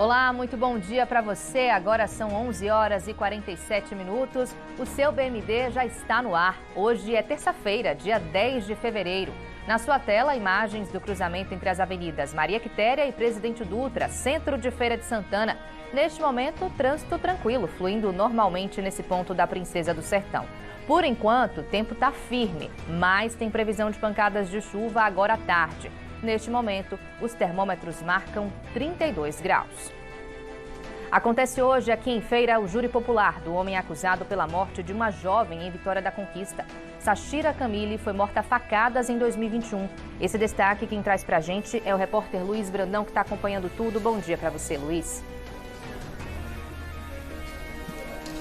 Olá, muito bom dia para você. Agora são 11 horas e 47 minutos. O seu BMD já está no ar. Hoje é terça-feira, dia 10 de fevereiro. Na sua tela, imagens do cruzamento entre as avenidas Maria Quitéria e Presidente Dutra, centro de Feira de Santana. Neste momento, trânsito tranquilo, fluindo normalmente nesse ponto da Princesa do Sertão. Por enquanto, o tempo está firme, mas tem previsão de pancadas de chuva agora à tarde. Neste momento, os termômetros marcam 32 graus. Acontece hoje aqui em Feira o júri popular do homem acusado pela morte de uma jovem em Vitória da Conquista. Sachira Camille foi morta a facadas em 2021. Esse destaque quem traz pra gente é o repórter Luiz Brandão, que está acompanhando tudo. Bom dia para você, Luiz.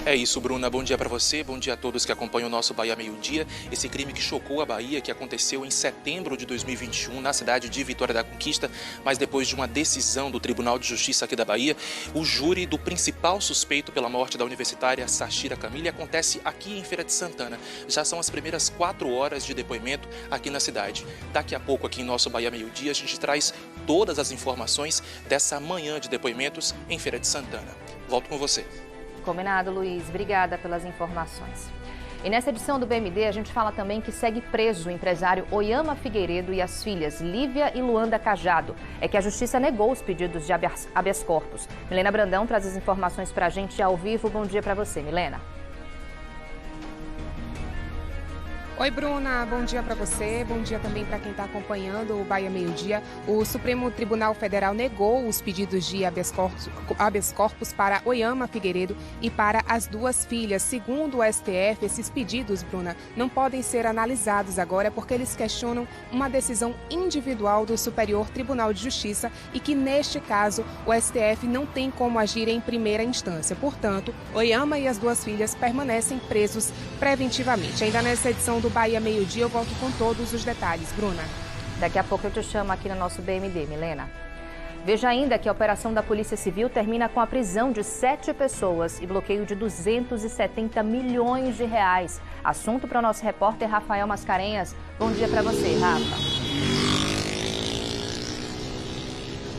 É isso, Bruna. Bom dia para você, bom dia a todos que acompanham o nosso Bahia Meio Dia. Esse crime que chocou a Bahia, que aconteceu em setembro de 2021, na cidade de Vitória da Conquista, mas depois de uma decisão do Tribunal de Justiça aqui da Bahia, o júri do principal suspeito pela morte da universitária Sachira Camille acontece aqui em Feira de Santana. Já são as primeiras 4 horas de depoimento aqui na cidade. Daqui a pouco, aqui em nosso Bahia Meio Dia, a gente traz todas as informações dessa manhã de depoimentos em Feira de Santana. Volto com você. Combinado, Luiz. Obrigada pelas informações. E nessa edição do BMD, a gente fala também que segue preso o empresário Oyama Figueiredo e as filhas Lívia e Luanda Cajado. É que a Justiça negou os pedidos de habeas corpus. Milena Brandão traz as informações para a gente ao vivo. Bom dia para você, Milena. Oi, Bruna, bom dia para você, bom dia também para quem está acompanhando o Bahia Meio Dia. O Supremo Tribunal Federal negou os pedidos de habeas corpus para Oyama Figueiredo e para as duas filhas. Segundo o STF, esses pedidos, Bruna, não podem ser analisados agora porque eles questionam uma decisão individual do Superior Tribunal de Justiça e que, neste caso, o STF não tem como agir em primeira instância. Portanto, Oyama e as duas filhas permanecem presos preventivamente. Ainda nessa edição do Bahia Meio Dia, eu volto com todos os detalhes. Bruna. Daqui a pouco eu te chamo aqui no nosso BMD, Milena. Veja ainda que a operação da Polícia Civil termina com a prisão de 7 pessoas e bloqueio de 270 milhões de reais. Assunto para o nosso repórter Rafael Mascarenhas. Bom dia para você, Rafa.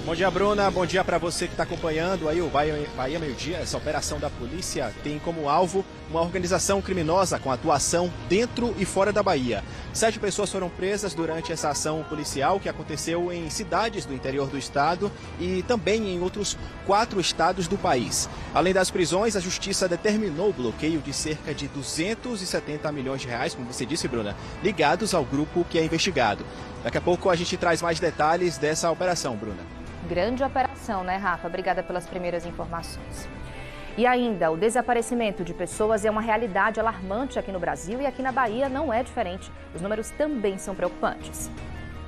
Bom dia, Bruna. Bom dia para você que está acompanhando aí o Bahia Meio Dia. Essa operação da polícia tem como alvo uma organização criminosa com atuação dentro e fora da Bahia. 7 pessoas foram presas durante essa ação policial que aconteceu em cidades do interior do estado e também em outros 4 estados do país. Além das prisões, a justiça determinou o bloqueio de cerca de 270 milhões de reais, como você disse, Bruna, ligados ao grupo que é investigado. Daqui a pouco a gente traz mais detalhes dessa operação, Bruna. Grande operação, né, Rafa? Obrigada pelas primeiras informações. E ainda, o desaparecimento de pessoas é uma realidade alarmante aqui no Brasil e aqui na Bahia não é diferente. Os números também são preocupantes.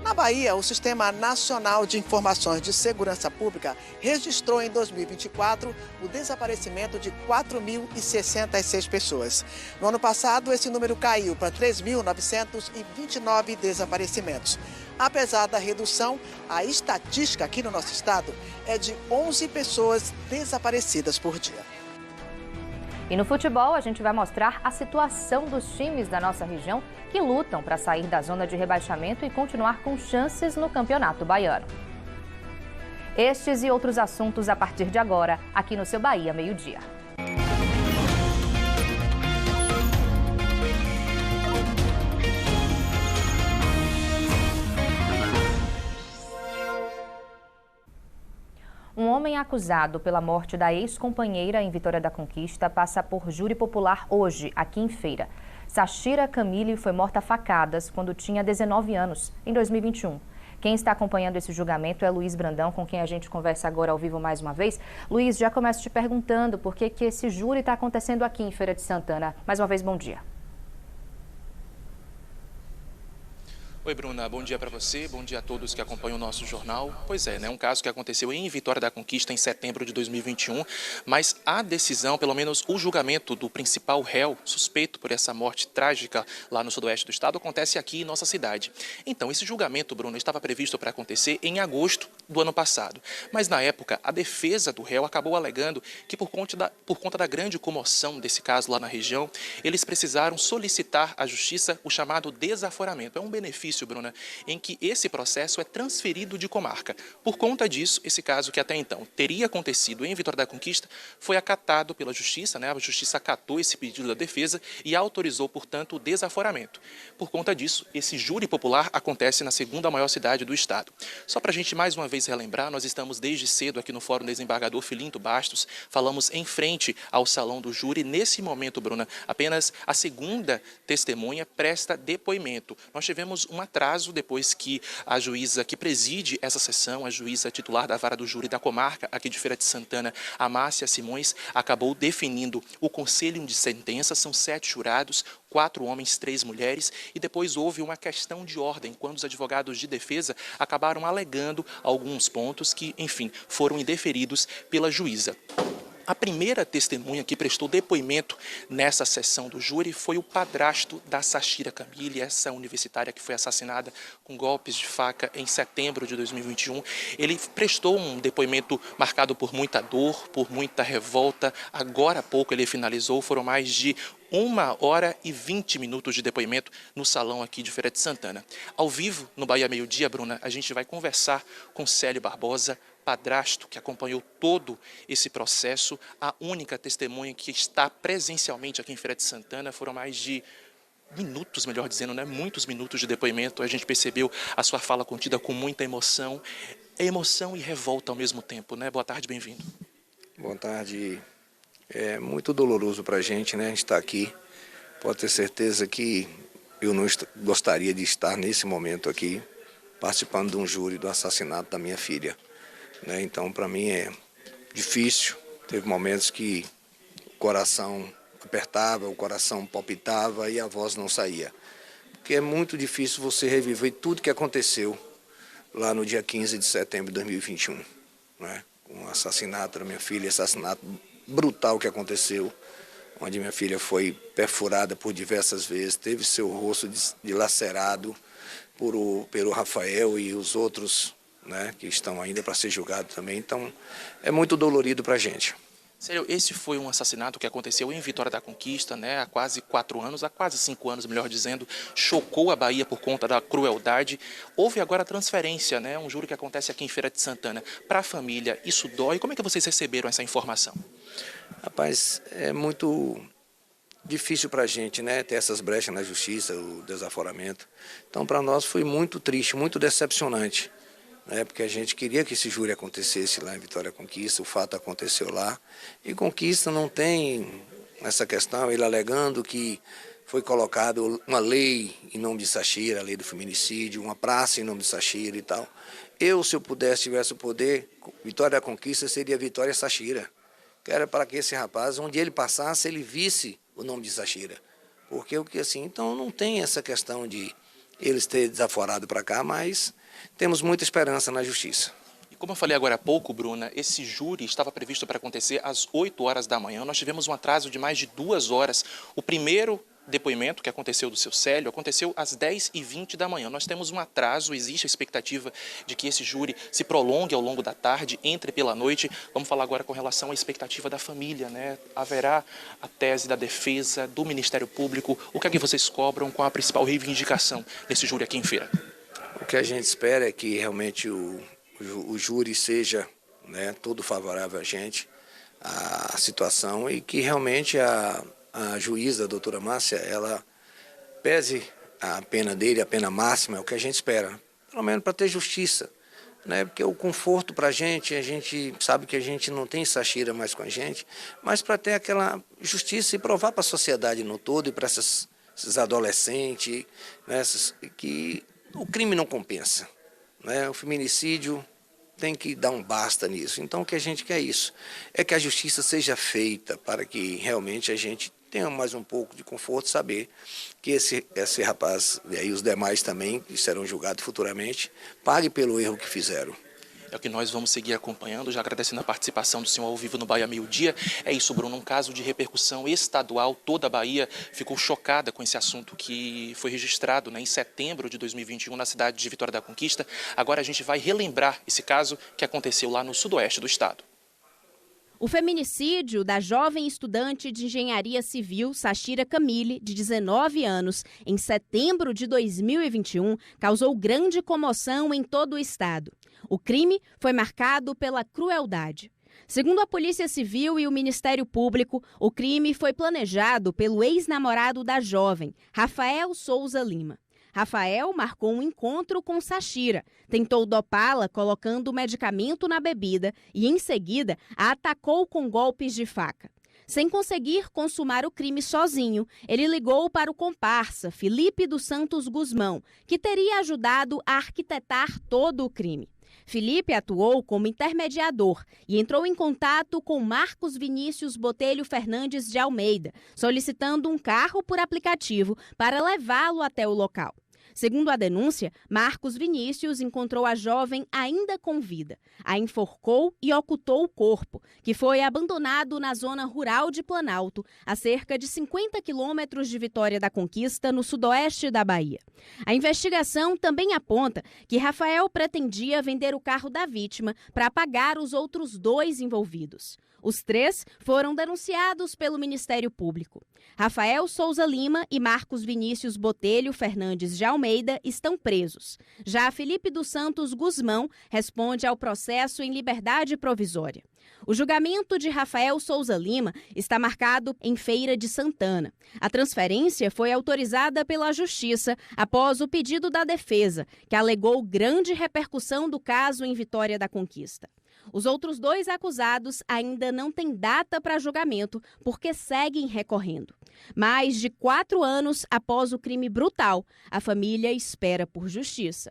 Na Bahia, o Sistema Nacional de Informações de Segurança Pública registrou em 2024 o desaparecimento de 4.066 pessoas. No ano passado, esse número caiu para 3.929 desaparecimentos. Apesar da redução, a estatística aqui no nosso estado é de 11 pessoas desaparecidas por dia. E no futebol, a gente vai mostrar a situação dos times da nossa região que lutam para sair da zona de rebaixamento e continuar com chances no Campeonato Baiano. Estes e outros assuntos a partir de agora, aqui no seu Bahia Meio Dia. Um homem acusado pela morte da ex-companheira em Vitória da Conquista passa por júri popular hoje, aqui em Feira. Sachira Camille foi morta a facadas quando tinha 19 anos, em 2021. Quem está acompanhando esse julgamento é Luiz Brandão, com quem a gente conversa agora ao vivo mais uma vez. Luiz, já começo te perguntando por que esse júri está acontecendo aqui em Feira de Santana. Mais uma vez, bom dia. Oi, Bruna, bom dia para você, bom dia a todos que acompanham o nosso jornal. Pois é, né, um caso que aconteceu em Vitória da Conquista em setembro de 2021, mas a decisão, pelo menos o julgamento do principal réu suspeito por essa morte trágica lá no sudoeste do estado, acontece aqui em nossa cidade. Então, esse julgamento, Bruna, estava previsto para acontecer em agosto do ano passado. Mas, na época, a defesa do réu acabou alegando que, por conta da grande comoção desse caso lá na região, eles precisaram solicitar à justiça o chamado desaforamento. É um benefício, Bruna, em que esse processo é transferido de comarca. Por conta disso, esse caso que até então teria acontecido em Vitória da Conquista foi acatado pela justiça, né? A justiça acatou esse pedido da defesa e autorizou, portanto, o desaforamento. Por conta disso, esse júri popular acontece na segunda maior cidade do estado. Só para a gente mais uma vez relembrar, nós estamos desde cedo aqui no Fórum Desembargador Filinto Bastos, falamos em frente ao salão do júri. Nesse momento, Bruna, apenas a segunda testemunha presta depoimento. Nós tivemos um atraso depois que a juíza que preside essa sessão, a juíza titular da vara do júri da comarca aqui de Feira de Santana, a Márcia Simões, acabou definindo o conselho de sentença. São 7 jurados, 4 homens, 3 mulheres, e depois houve uma questão de ordem, quando os advogados de defesa acabaram alegando alguns pontos que, enfim, foram indeferidos pela juíza. A primeira testemunha que prestou depoimento nessa sessão do júri foi o padrasto da Sachira Camille, essa universitária que foi assassinada com golpes de faca em setembro de 2021. Ele prestou um depoimento marcado por muita dor, por muita revolta. Agora há pouco ele finalizou, foram mais de 1h20 de depoimento no salão aqui de Feira de Santana. Ao vivo, no Bahia Meio Dia, Bruna, a gente vai conversar com Célio Barbosa, padrasto que acompanhou todo esse processo, a única testemunha que está presencialmente aqui em Feira de Santana. Foram mais de minutos, melhor dizendo, né? Muitos minutos de depoimento. A gente percebeu a sua fala contida com muita emoção. É emoção e revolta ao mesmo tempo, né? Boa tarde, bem-vindo. Boa tarde. É muito doloroso para a gente, né? A gente está aqui. Pode ter certeza que eu não gostaria de estar nesse momento aqui, participando de um júri do assassinato da minha filha. Então, para mim é difícil. Teve momentos que o coração apertava, o coração palpitava e a voz não saía. Porque é muito difícil você reviver tudo que aconteceu lá no dia 15 de setembro de 2021. Né? Com o assassinato da minha filha, assassinato brutal que aconteceu, onde minha filha foi perfurada por diversas vezes, teve seu rosto dilacerado pelo Rafael e os outros, né, que estão ainda para ser julgados também. Então, é muito dolorido para a gente. Sério, esse foi um assassinato que aconteceu em Vitória da Conquista, né, há quase 4 anos, há quase 5 anos, melhor dizendo, chocou a Bahia por conta da crueldade. Houve agora a transferência, né, um júri que acontece aqui em Feira de Santana. Para a família, isso dói? Como é que vocês receberam essa informação? Rapaz, é muito difícil para a gente, né, ter essas brechas na justiça, o desaforamento. Então, para nós foi muito triste, muito decepcionante. Porque a gente queria que esse júri acontecesse lá em Vitória da Conquista, o fato aconteceu lá. E Conquista não tem essa questão, ele alegando que foi colocado uma lei em nome de Sachira, a lei do feminicídio, uma praça em nome de Sachira e tal. Se eu tivesse o poder, Vitória da Conquista seria Vitória Sachira, que era para que esse rapaz, onde ele passasse, ele visse o nome de Sachira. Porque assim, então não tem essa questão de eles terem desaforado para cá, mas temos muita esperança na justiça. E como eu falei agora há pouco, Bruna, esse júri estava previsto para acontecer às 8 horas da manhã. Nós tivemos um atraso de mais de 2 horas. O primeiro depoimento que aconteceu do seu Célio aconteceu às 10h20 da manhã. Nós temos um atraso, existe a expectativa de que esse júri se prolongue ao longo da tarde, entre pela noite. Vamos falar agora com relação à expectativa da família, né? Haverá a tese da defesa, do Ministério Público. O que é que vocês cobram com a principal reivindicação desse júri aqui em Feira? O que a gente espera é que realmente o júri seja, né, todo favorável a gente, a situação, e que realmente a juíza, a doutora Márcia, ela pese a pena dele, a pena máxima, é o que a gente espera, pelo menos para ter justiça, né? Porque o conforto para a gente sabe que a gente não tem Sachira mais com a gente, mas para ter aquela justiça e provar para a sociedade no todo e para esses adolescentes, né, que o crime não compensa, né? O feminicídio tem que dar um basta nisso. Então o que a gente quer é isso, é que a justiça seja feita para que realmente a gente tenha mais um pouco de conforto, saber que esse rapaz e aí os demais também, que serão julgados futuramente, paguem pelo erro que fizeram. É o que nós vamos seguir acompanhando, já agradecendo a participação do senhor ao vivo no Bahia Meio Dia. É isso, Bruno, um caso de repercussão estadual. Toda a Bahia ficou chocada com esse assunto que foi registrado, né, em setembro de 2021 na cidade de Vitória da Conquista. Agora a gente vai relembrar esse caso que aconteceu lá no sudoeste do estado. O feminicídio da jovem estudante de engenharia civil Sachira Camille, de 19 anos, em setembro de 2021, causou grande comoção em todo o estado. O crime foi marcado pela crueldade. Segundo a Polícia Civil e o Ministério Público, o crime foi planejado pelo ex-namorado da jovem, Rafael Souza Lima. Rafael marcou um encontro com Sachira, tentou dopá-la colocando medicamento na bebida e, em seguida, a atacou com golpes de faca. Sem conseguir consumar o crime sozinho, ele ligou para o comparsa Felipe dos Santos Guzmão, que teria ajudado a arquitetar todo o crime. Felipe atuou como intermediador e entrou em contato com Marcos Vinícius Botelho Fernandes de Almeida, solicitando um carro por aplicativo para levá-lo até o local. Segundo a denúncia, Marcos Vinícius encontrou a jovem ainda com vida, a enforcou e ocultou o corpo, que foi abandonado na zona rural de Planalto, a cerca de 50 quilômetros de Vitória da Conquista, no sudoeste da Bahia. A investigação também aponta que Rafael pretendia vender o carro da vítima para pagar os outros 2 envolvidos. Os 3 foram denunciados pelo Ministério Público. Rafael Souza Lima e Marcos Vinícius Botelho Fernandes de Almeida estão presos. Já Felipe dos Santos Guzmão responde ao processo em liberdade provisória. O julgamento de Rafael Souza Lima está marcado em Feira de Santana. A transferência foi autorizada pela Justiça após o pedido da defesa, que alegou grande repercussão do caso em Vitória da Conquista. Os outros 2 acusados ainda não têm data para julgamento porque seguem recorrendo. Mais de 4 anos após o crime brutal, a família espera por justiça.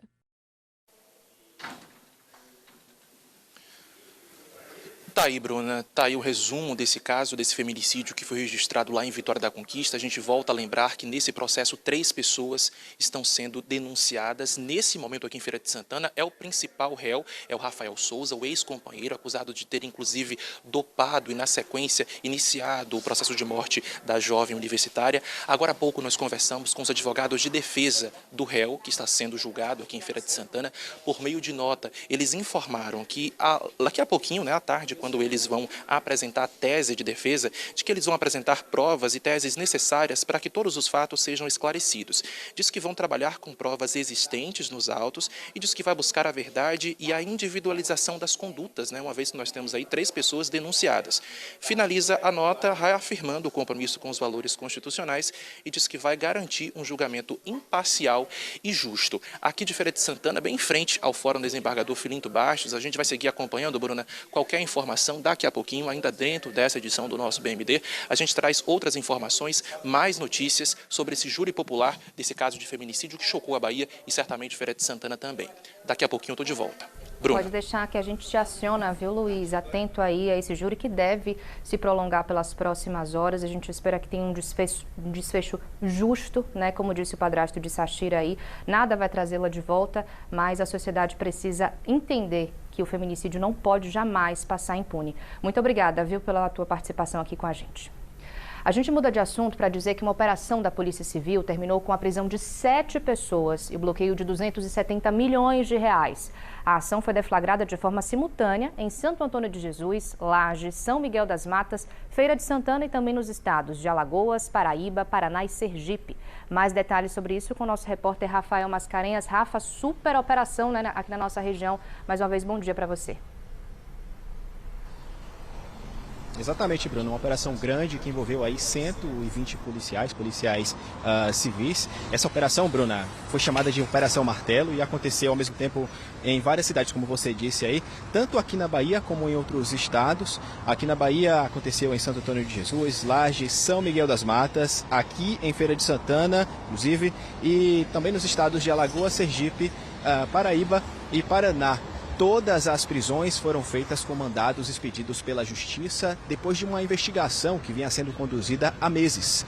Tá aí, Bruna, tá aí o resumo desse caso, desse feminicídio que foi registrado lá em Vitória da Conquista. A gente volta a lembrar que nesse processo 3 pessoas estão sendo denunciadas. Nesse momento aqui em Feira de Santana, é o principal réu, é o Rafael Souza, o ex-companheiro, acusado de ter inclusive dopado e na sequência iniciado o processo de morte da jovem universitária. Agora há pouco nós conversamos com os advogados de defesa do réu, que está sendo julgado aqui em Feira de Santana. Por meio de nota, eles informaram que daqui a pouquinho, né, à tarde, quando eles vão apresentar a tese de defesa, de que eles vão apresentar provas e teses necessárias para que todos os fatos sejam esclarecidos. Diz que vão trabalhar com provas existentes nos autos e diz que vai buscar a verdade e a individualização das condutas, né, uma vez que nós temos aí 3 pessoas denunciadas. Finaliza a nota reafirmando o compromisso com os valores constitucionais e diz que vai garantir um julgamento imparcial e justo. Aqui de Feira de Santana, bem em frente ao Fórum Desembargador Filinto Bastos, a gente vai seguir acompanhando, Bruna, qualquer informação. Daqui a pouquinho, ainda dentro dessa edição do nosso BMD, a gente traz outras informações, mais notícias sobre esse júri popular desse caso de feminicídio que chocou a Bahia e certamente Feira de Santana também. Daqui a pouquinho eu estou de volta. Bruna. Pode deixar que a gente te aciona, viu, Luiz? Atento aí a esse júri que deve se prolongar pelas próximas horas. A gente espera que tenha um desfecho justo, né? Como disse o padrasto de Sachira aí, nada vai trazê-la de volta, mas a sociedade precisa entender que o feminicídio não pode jamais passar impune. Muito obrigada, viu, pela tua participação aqui com a gente. A gente muda de assunto para dizer que uma operação da Polícia Civil terminou com a prisão de 7 pessoas e o bloqueio de 270 milhões de reais. A ação foi deflagrada de forma simultânea em Santo Antônio de Jesus, Lages, São Miguel das Matas, Feira de Santana e também nos estados de Alagoas, Paraíba, Paraná e Sergipe. Mais detalhes sobre isso com o nosso repórter Rafael Mascarenhas. Rafa, super operação, né, aqui na nossa região. Mais uma vez, bom dia para você. Exatamente, Bruno, uma operação grande que envolveu aí 120 policiais civis. Essa operação, Bruna, foi chamada de Operação Martelo e aconteceu ao mesmo tempo em várias cidades, como você disse aí, tanto aqui na Bahia como em outros estados. Aqui na Bahia aconteceu em Santo Antônio de Jesus, Lages, São Miguel das Matas, aqui em Feira de Santana, inclusive, e também nos estados de Alagoas, Sergipe, Paraíba e Paraná. Todas as prisões foram feitas com mandados expedidos pela Justiça depois de uma investigação que vinha sendo conduzida há meses.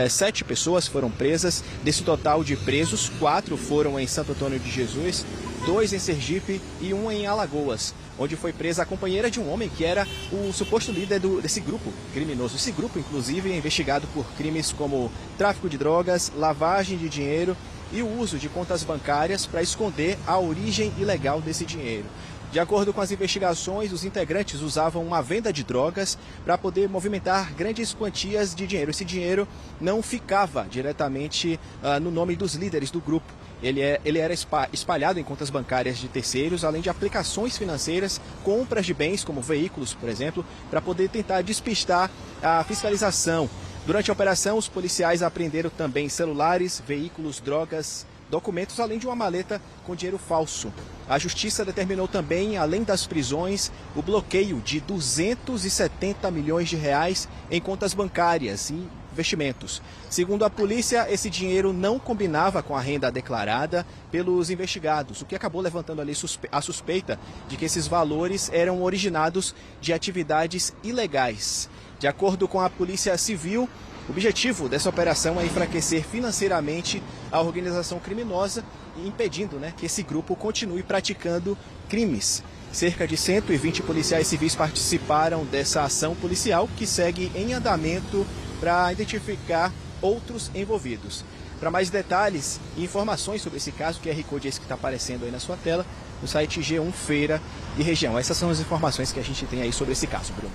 7 pessoas foram presas. Desse total de presos, 4 foram em Santo Antônio de Jesus 2 em Sergipe e 1 em Alagoas, onde foi presa a companheira de um homem que era o suposto líder desse grupo criminoso. Esse grupo, inclusive, é investigado por crimes como tráfico de drogas, lavagem de dinheiro e o uso de contas bancárias para esconder a origem ilegal desse dinheiro. De acordo com as investigações, os integrantes usavam uma venda de drogas para poder movimentar grandes quantias de dinheiro. Esse dinheiro não ficava diretamente no nome dos líderes do grupo. Ele era espalhado em contas bancárias de terceiros, além de aplicações financeiras, compras de bens, como veículos, por exemplo, para poder tentar despistar a fiscalização. Durante a operação, os policiais apreenderam também celulares, veículos, drogas, documentos, além de uma maleta com dinheiro falso. A Justiça determinou também, além das prisões, o bloqueio de 270 milhões de reais em contas bancárias e investimentos. Segundo a polícia, esse dinheiro não combinava com a renda declarada pelos investigados, o que acabou levantando ali a suspeita de que esses valores eram originados de atividades ilegais. De acordo com a Polícia Civil, o objetivo dessa operação é enfraquecer financeiramente a organização criminosa e impedindo, que esse grupo continue praticando crimes. Cerca de 120 policiais civis participaram dessa ação policial, que segue em andamento para identificar outros envolvidos. Para mais detalhes e informações sobre esse caso, que é o QR Code esse que está aparecendo aí na sua tela, no site G1 Feira e Região. Essas são as informações que a gente tem aí sobre esse caso, Bruno.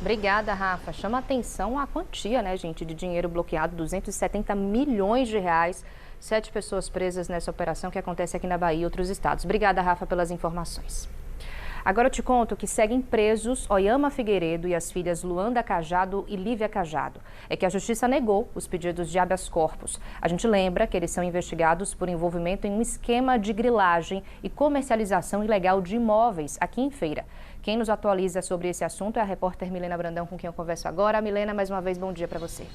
Obrigada, Rafa. Chama atenção a quantia, gente, de dinheiro bloqueado, 270 milhões de reais. 7 pessoas presas nessa operação que acontece aqui na Bahia e outros estados. Obrigada, Rafa, pelas informações. Agora eu te conto que seguem presos Oyama Figueiredo e as filhas Luanda Cajado e Lívia Cajado. É que a Justiça negou os pedidos de habeas corpus. A gente lembra que eles são investigados por envolvimento em um esquema de grilagem e comercialização ilegal de imóveis aqui em Feira. Quem nos atualiza sobre esse assunto é a repórter Milena Brandão, com quem eu converso agora. Milena, mais uma vez, bom dia para você.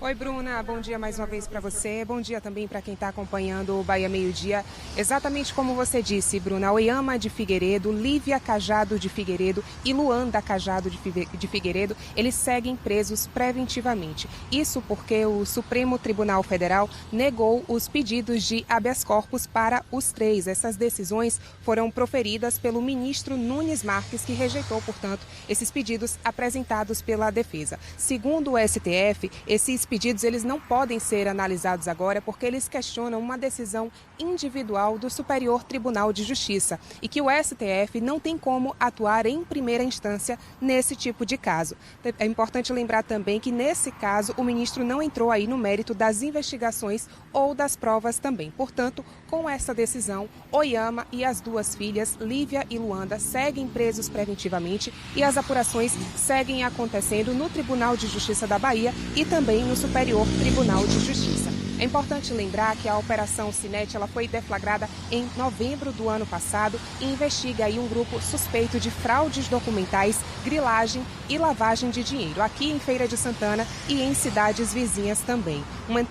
Oi, Bruna, bom dia mais uma vez para você, bom dia também para quem está acompanhando o Bahia Meio Dia. Exatamente como você disse, Bruna, Oyama de Figueiredo, Lívia Cajado de Figueiredo e Luanda Cajado de Figueiredo, eles seguem presos preventivamente. Isso porque o Supremo Tribunal Federal negou os pedidos de habeas corpus para os 3. Essas decisões foram proferidas pelo ministro Nunes Marques, que rejeitou, portanto, esses pedidos apresentados pela defesa. Segundo o STF, esses pedidos eles não podem ser analisados agora porque eles questionam uma decisão individual do Superior Tribunal de Justiça e que o STF não tem como atuar em primeira instância nesse tipo de caso. É importante lembrar também que nesse caso o ministro não entrou aí no mérito das investigações ou das provas também. Portanto, com essa decisão, Oyama e as 2 filhas, Lívia e Luanda, seguem presos preventivamente e as apurações seguem acontecendo no Tribunal de Justiça da Bahia e também no Superior Tribunal de Justiça. É importante lembrar que a Operação Sinete ela foi deflagrada em novembro do ano passado e investiga aí um grupo suspeito de fraudes documentais, grilagem e lavagem de dinheiro, aqui em Feira de Santana e em cidades vizinhas também.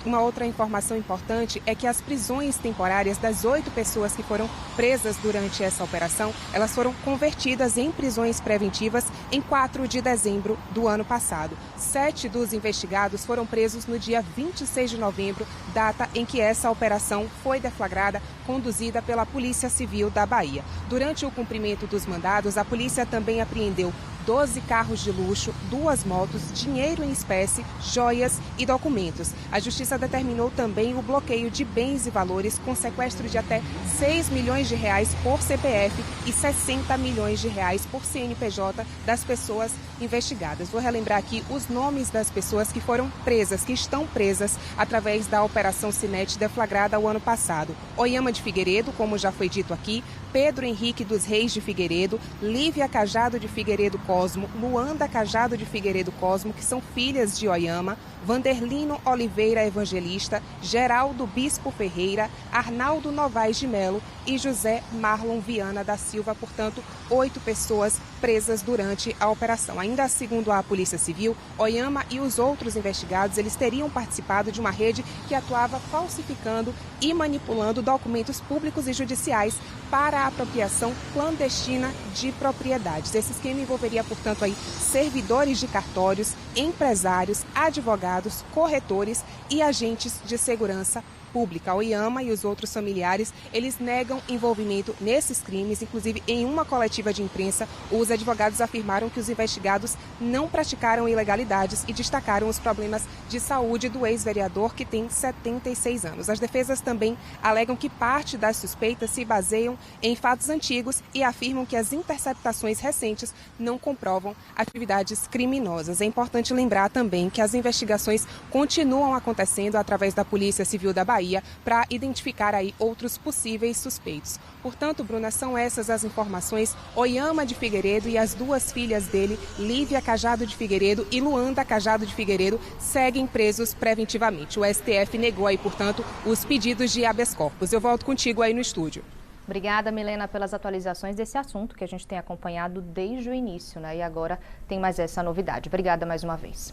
Uma outra informação importante é que as prisões temporárias das 8 pessoas que foram presas durante essa operação, elas foram convertidas em prisões preventivas em 4 de dezembro do ano passado. 7 dos investigados foram presos no dia 26 de novembro, data em que essa operação foi deflagrada, conduzida pela Polícia Civil da Bahia. Durante o cumprimento dos mandados, a polícia também apreendeu 12 carros de luxo, 2 motos, dinheiro em espécie, joias e documentos. A Justiça determinou também o bloqueio de bens e valores com sequestro de até 6 milhões de reais por CPF e 60 milhões de reais por CNPJ das pessoas investigadas. Vou relembrar aqui os nomes das pessoas que foram presas, que estão presas através da Operação Sinete deflagrada o ano passado. Oyama de Figueiredo, como já foi dito aqui, Pedro Henrique dos Reis de Figueiredo, Lívia Cajado de Figueiredo Cosmo, Luanda Cajado de Figueiredo Cosmo, que são filhas de Oyama, Vanderlino Oliveira Evangelista, Geraldo Bispo Ferreira, Arnaldo Novaes de Melo e José Marlon Viana da Silva, portanto, 8 pessoas presas durante a operação. Ainda segundo a Polícia Civil, Oyama e os outros investigados, eles teriam participado de uma rede que atuava falsificando e manipulando documentos públicos e judiciais para a apropriação clandestina de propriedades. Esse esquema envolveria, portanto, aí servidores de cartórios, empresários, advogados, corretores e agentes de segurança Pública, a OIAMA e os outros familiares, eles negam envolvimento nesses crimes. Inclusive, em uma coletiva de imprensa, os advogados afirmaram que os investigados não praticaram ilegalidades e destacaram os problemas de saúde do ex-vereador, que tem 76 anos. As defesas também alegam que parte das suspeitas se baseiam em fatos antigos e afirmam que as interceptações recentes não comprovam atividades criminosas. É importante lembrar também que as investigações continuam acontecendo através da Polícia Civil da Bahia para identificar aí outros possíveis suspeitos. Portanto, Bruna, são essas as informações. OIAMA de Figueiredo e as duas filhas dele, Lívia Cajado de Figueiredo e Luanda Cajado de Figueiredo, seguem presos preventivamente. O STF negou aí, portanto, os pedidos de habeas corpus. Eu volto contigo aí no estúdio. Obrigada, Milena, pelas atualizações desse assunto que a gente tem acompanhado desde o início, né? E agora tem mais essa novidade. Obrigada mais uma vez.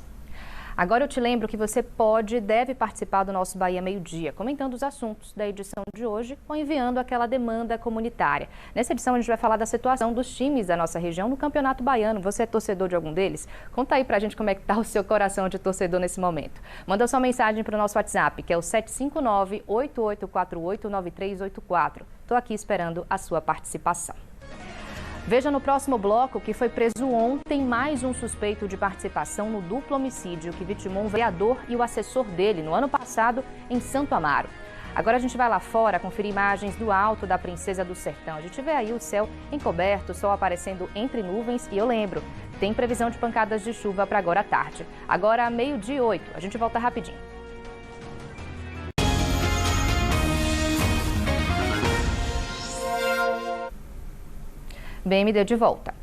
Agora eu te lembro que você pode e deve participar do nosso Bahia Meio Dia, comentando os assuntos da edição de hoje ou enviando aquela demanda comunitária. Nessa edição a gente vai falar da situação dos times da nossa região no Campeonato Baiano. Você é torcedor de algum deles? Conta aí pra gente como é que tá o seu coração de torcedor nesse momento. Manda sua mensagem para o nosso WhatsApp, que é o 759-8848-9384. Estou aqui esperando a sua participação. Veja no próximo bloco que foi preso ontem mais um suspeito de participação no duplo homicídio que vitimou um vereador e o assessor dele no ano passado em Santo Amaro. Agora a gente vai lá fora conferir imagens do alto da Princesa do Sertão. A gente vê aí o céu encoberto, o sol aparecendo entre nuvens e eu lembro, tem previsão de pancadas de chuva para agora à tarde. Agora 12:08, a gente volta rapidinho. BMD de volta.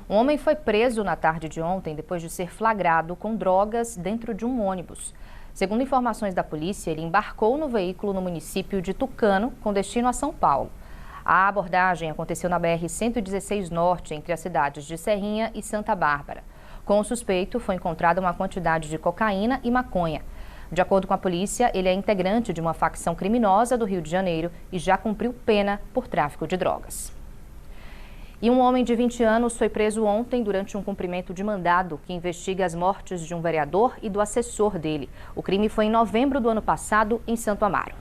Um homem foi preso na tarde de ontem depois de ser flagrado com drogas dentro de um ônibus. Segundo informações da polícia, ele embarcou no veículo no município de Tucano, com destino a São Paulo. A abordagem aconteceu na BR-116 Norte, entre as cidades de Serrinha e Santa Bárbara. Com o suspeito, foi encontrada uma quantidade de cocaína e maconha. De acordo com a polícia, ele é integrante de uma facção criminosa do Rio de Janeiro e já cumpriu pena por tráfico de drogas. E um homem de 20 anos foi preso ontem durante um cumprimento de mandado que investiga as mortes de um vereador e do assessor dele. O crime foi em novembro do ano passado, em Santo Amaro.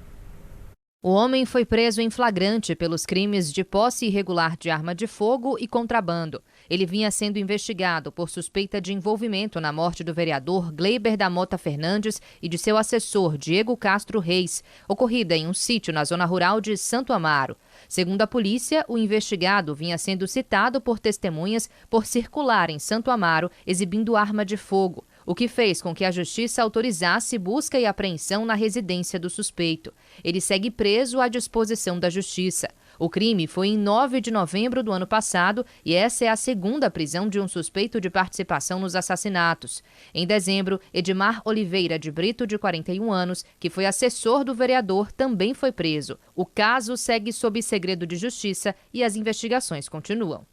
O homem foi preso em flagrante pelos crimes de posse irregular de arma de fogo e contrabando. Ele vinha sendo investigado por suspeita de envolvimento na morte do vereador Gleiber da Mota Fernandes e de seu assessor Diego Castro Reis, ocorrida em um sítio na zona rural de Santo Amaro. Segundo a polícia, o investigado vinha sendo citado por testemunhas por circular em Santo Amaro exibindo arma de fogo, o que fez com que a justiça autorizasse busca e apreensão na residência do suspeito. Ele segue preso à disposição da justiça. O crime foi em 9 de novembro do ano passado e essa é a segunda prisão de um suspeito de participação nos assassinatos. Em dezembro, Edmar Oliveira de Brito, de 41 anos, que foi assessor do vereador, também foi preso. O caso segue sob segredo de justiça e as investigações continuam.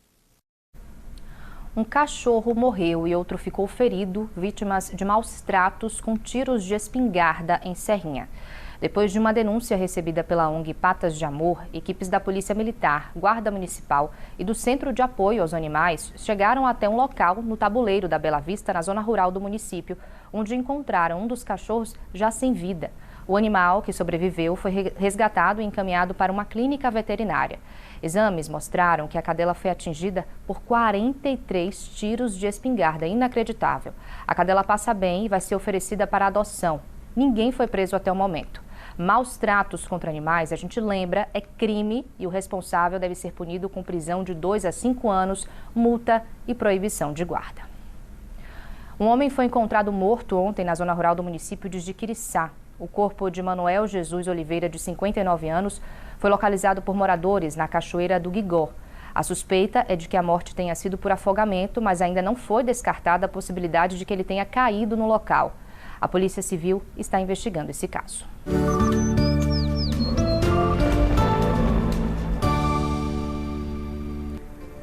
Um cachorro morreu e outro ficou ferido, vítimas de maus tratos com tiros de espingarda em Serrinha. Depois de uma denúncia recebida pela ONG Patas de Amor, equipes da Polícia Militar, Guarda Municipal e do Centro de Apoio aos Animais chegaram até um local no Tabuleiro da Bela Vista, na zona rural do município, onde encontraram um dos cachorros já sem vida. O animal, que sobreviveu, foi resgatado e encaminhado para uma clínica veterinária. Exames mostraram que a cadela foi atingida por 43 tiros de espingarda, inacreditável. A cadela passa bem e vai ser oferecida para adoção. Ninguém foi preso até o momento. Maus tratos contra animais, a gente lembra, é crime e o responsável deve ser punido com prisão de 2 a 5 anos, multa e proibição de guarda. Um homem foi encontrado morto ontem na zona rural do município de Jiquiriçá. O corpo de Manuel Jesus Oliveira, de 59 anos, foi localizado por moradores na Cachoeira do Guigó. A suspeita é de que a morte tenha sido por afogamento, mas ainda não foi descartada a possibilidade de que ele tenha caído no local. A Polícia Civil está investigando esse caso.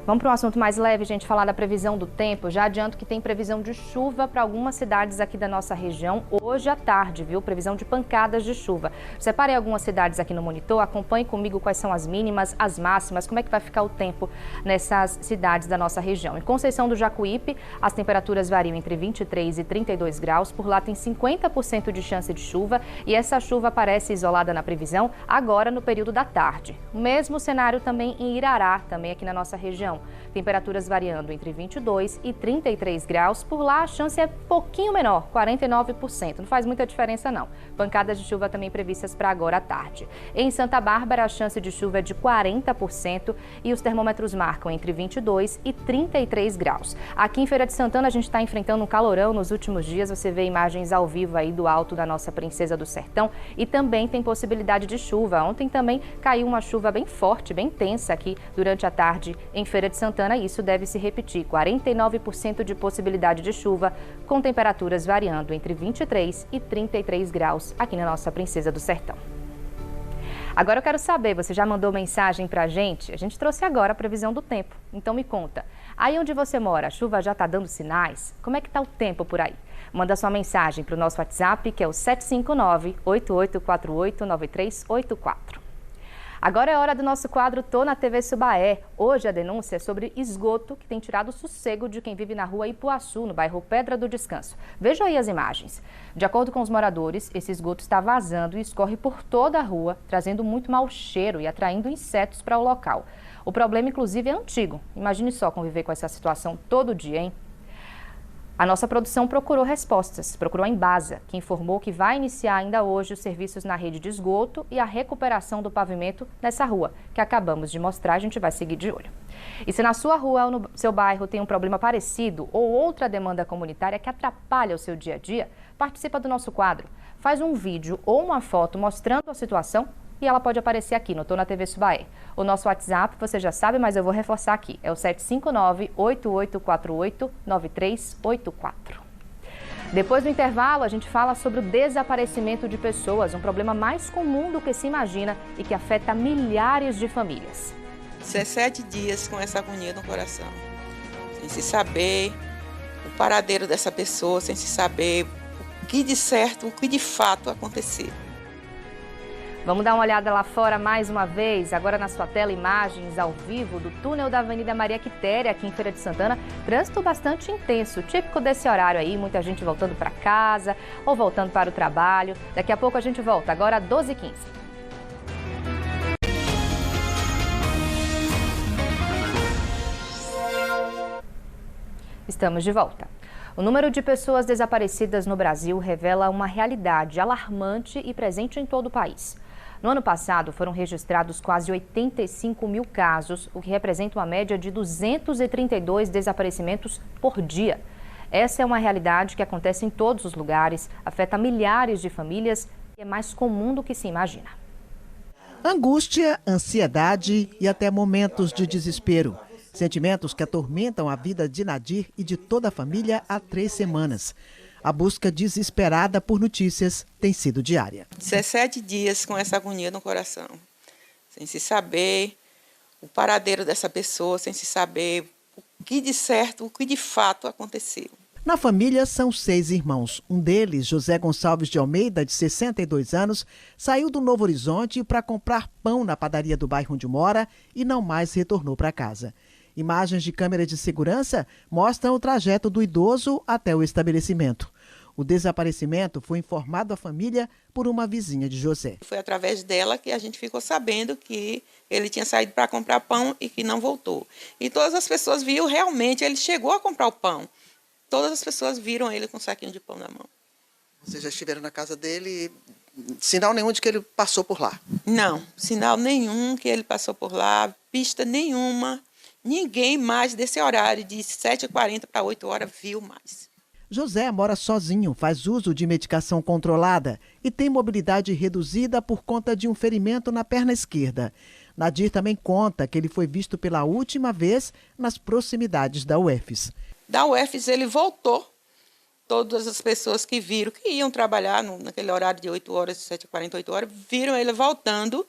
Vamos para um assunto mais leve, gente, falar da previsão do tempo. Já adianto que tem previsão de chuva para algumas cidades aqui da nossa região hoje à tarde, viu? Previsão de pancadas de chuva. Separei algumas cidades aqui no monitor, acompanhe comigo quais são as mínimas, as máximas, como é que vai ficar o tempo nessas cidades da nossa região. Em Conceição do Jacuípe, as temperaturas variam entre 23 e 32 graus, por lá tem 50% de chance de chuva e essa chuva aparece isolada na previsão agora no período da tarde. O mesmo cenário também em Irará, também aqui na nossa região. Temperaturas variando entre 22 e 33 graus. Por lá, a chance é pouquinho menor, 49%. Não faz muita diferença, não. Pancadas de chuva também previstas para agora à tarde. Em Santa Bárbara, a chance de chuva é de 40% e os termômetros marcam entre 22 e 33 graus. Aqui em Feira de Santana, a gente está enfrentando um calorão nos últimos dias. Você vê imagens ao vivo aí do alto da nossa Princesa do Sertão e também tem possibilidade de chuva. Ontem também caiu uma chuva bem forte, bem tensa aqui durante a tarde em Feira de Santana, e isso deve se repetir, 49% de possibilidade de chuva, com temperaturas variando entre 23 e 33 graus aqui na nossa Princesa do Sertão. Agora eu quero saber, você já mandou mensagem pra gente? A gente trouxe agora a previsão do tempo, então me conta. Aí onde você mora, a chuva já tá dando sinais? Como é que tá o tempo por aí? Manda sua mensagem pro nosso WhatsApp, que é o 759-8848-9384. Agora é hora do nosso quadro Tô na TV Subaé. Hoje a denúncia é sobre esgoto que tem tirado o sossego de quem vive na rua Ipuaçu, no bairro Pedra do Descanso. Veja aí as imagens. De acordo com os moradores, esse esgoto está vazando e escorre por toda a rua, trazendo muito mau cheiro e atraindo insetos para o local. O problema, inclusive, é antigo. Imagine só conviver com essa situação todo dia, hein? A nossa produção procurou respostas, procurou a Embasa, que informou que vai iniciar ainda hoje os serviços na rede de esgoto e a recuperação do pavimento nessa rua, que acabamos de mostrar, a gente vai seguir de olho. E se na sua rua ou no seu bairro tem um problema parecido ou outra demanda comunitária que atrapalha o seu dia a dia, participa do nosso quadro. Faz um vídeo ou uma foto mostrando a situação e ela pode aparecer aqui no Tô na TV Subaé. O nosso WhatsApp, você já sabe, mas eu vou reforçar aqui. É o 759-8848-9384. Depois do intervalo, a gente fala sobre o desaparecimento de pessoas, um problema mais comum do que se imagina e que afeta milhares de famílias. 17 dias com essa agonia no coração, sem se saber o paradeiro dessa pessoa, sem se saber o que de certo, o que de fato aconteceu. Vamos dar uma olhada lá fora mais uma vez. Agora na sua tela, imagens ao vivo do túnel da Avenida Maria Quitéria, aqui em Feira de Santana. Trânsito bastante intenso, típico desse horário aí. Muita gente voltando para casa ou voltando para o trabalho. Daqui a pouco a gente volta, agora às 12h15. Estamos de volta. O número de pessoas desaparecidas no Brasil revela uma realidade alarmante e presente em todo o país. No ano passado, foram registrados quase 85 mil casos, o que representa uma média de 232 desaparecimentos por dia. Essa é uma realidade que acontece em todos os lugares, afeta milhares de famílias e é mais comum do que se imagina. Angústia, ansiedade e até momentos de desespero. Sentimentos que atormentam a vida de Nadir e de toda a família há 3 semanas. A busca desesperada por notícias tem sido diária. 17 dias com essa agonia no coração, sem se saber o paradeiro dessa pessoa, sem se saber o que de certo, o que de fato aconteceu. Na família são 6 irmãos. Um deles, José Gonçalves de Almeida, de 62 anos, saiu do Novo Horizonte para comprar pão na padaria do bairro onde mora e não mais retornou para casa. Imagens de câmera de segurança mostram o trajeto do idoso até o estabelecimento. O desaparecimento foi informado à família por uma vizinha de José. Foi através dela que a gente ficou sabendo que ele tinha saído para comprar pão e que não voltou. E todas as pessoas viram realmente, ele chegou a comprar o pão. Todas as pessoas viram ele com um saquinho de pão na mão. Vocês já estiveram na casa dele, sinal nenhum de que ele passou por lá? Não, sinal nenhum que ele passou por lá, pista nenhuma. Ninguém mais desse horário de 7h40 para 8 horas viu mais. José mora sozinho, faz uso de medicação controlada e tem mobilidade reduzida por conta de um ferimento na perna esquerda. Nadir também conta que ele foi visto pela última vez nas proximidades da UFES. Da UFES ele voltou. Todas as pessoas que viram, que iam trabalhar naquele horário de 8 horas, 7h40, 8 horas, viram ele voltando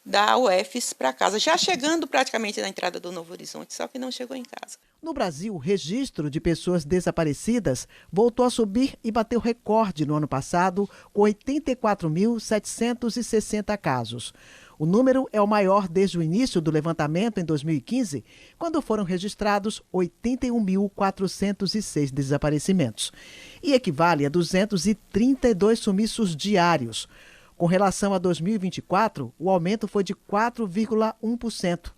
da UFES para casa, já chegando praticamente na entrada do Novo Horizonte, só que não chegou em casa. No Brasil, o registro de pessoas desaparecidas voltou a subir e bateu recorde no ano passado, com 84.760 casos. O número é o maior desde o início do levantamento em 2015, quando foram registrados 81.406 desaparecimentos. E equivale a 232 sumiços diários. Com relação a 2024, o aumento foi de 4,1%.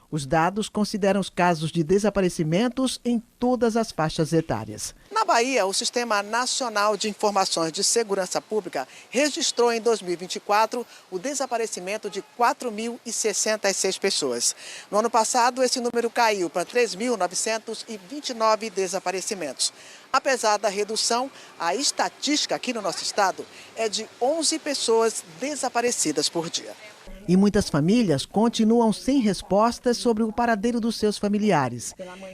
Os dados consideram os casos de desaparecimentos em todas as faixas etárias. Na Bahia, o Sistema Nacional de Informações de Segurança Pública registrou em 2024 o desaparecimento de 4.066 pessoas. No ano passado, esse número caiu para 3.929 desaparecimentos. Apesar da redução, a estatística aqui no nosso estado é de 11 pessoas desaparecidas por dia. E muitas famílias continuam sem respostas sobre o paradeiro dos seus familiares.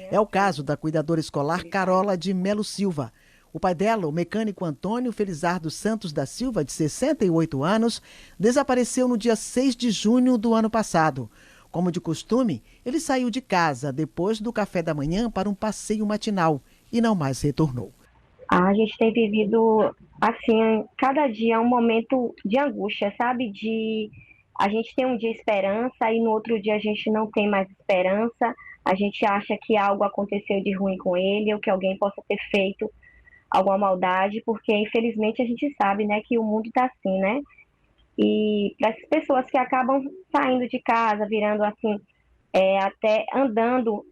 É o caso da cuidadora escolar Carola de Melo Silva. O pai dela, o mecânico Antônio Felizardo Santos da Silva, de 68 anos, desapareceu no dia 6 de junho do ano passado. Como de costume, ele saiu de casa depois do café da manhã para um passeio matinal e não mais retornou. A gente tem vivido, assim, cada dia um momento de angústia, sabe? A gente tem um dia esperança e no outro dia a gente não tem mais esperança. A gente acha que algo aconteceu de ruim com ele ou que alguém possa ter feito alguma maldade, porque infelizmente a gente sabe, né, que o mundo está assim, né? E para essas pessoas que acabam saindo de casa, virando assim, até andando,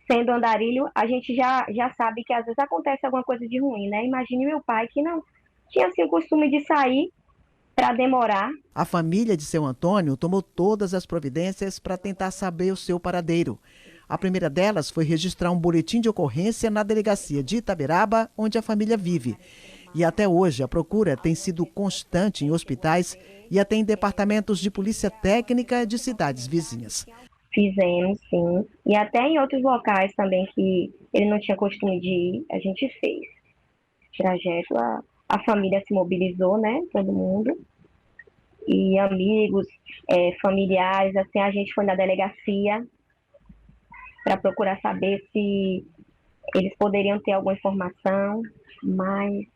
sendo andarilho, a gente já sabe que às vezes acontece alguma coisa de ruim, né? Imagine meu pai que não tinha assim o costume de sair para demorar. A família de seu Antônio tomou todas as providências para tentar saber o seu paradeiro. A primeira delas foi registrar um boletim de ocorrência na delegacia de Itaberaba, onde a família vive. E até hoje a procura tem sido constante em hospitais e até em departamentos de polícia técnica de cidades vizinhas. Fizemos, sim. E até em outros locais também que ele não tinha costume de ir, a gente fez. Trajeto, a família se mobilizou, né? Todo mundo. E amigos, familiares, assim, a gente foi na delegacia para procurar saber se eles poderiam ter alguma informação, mas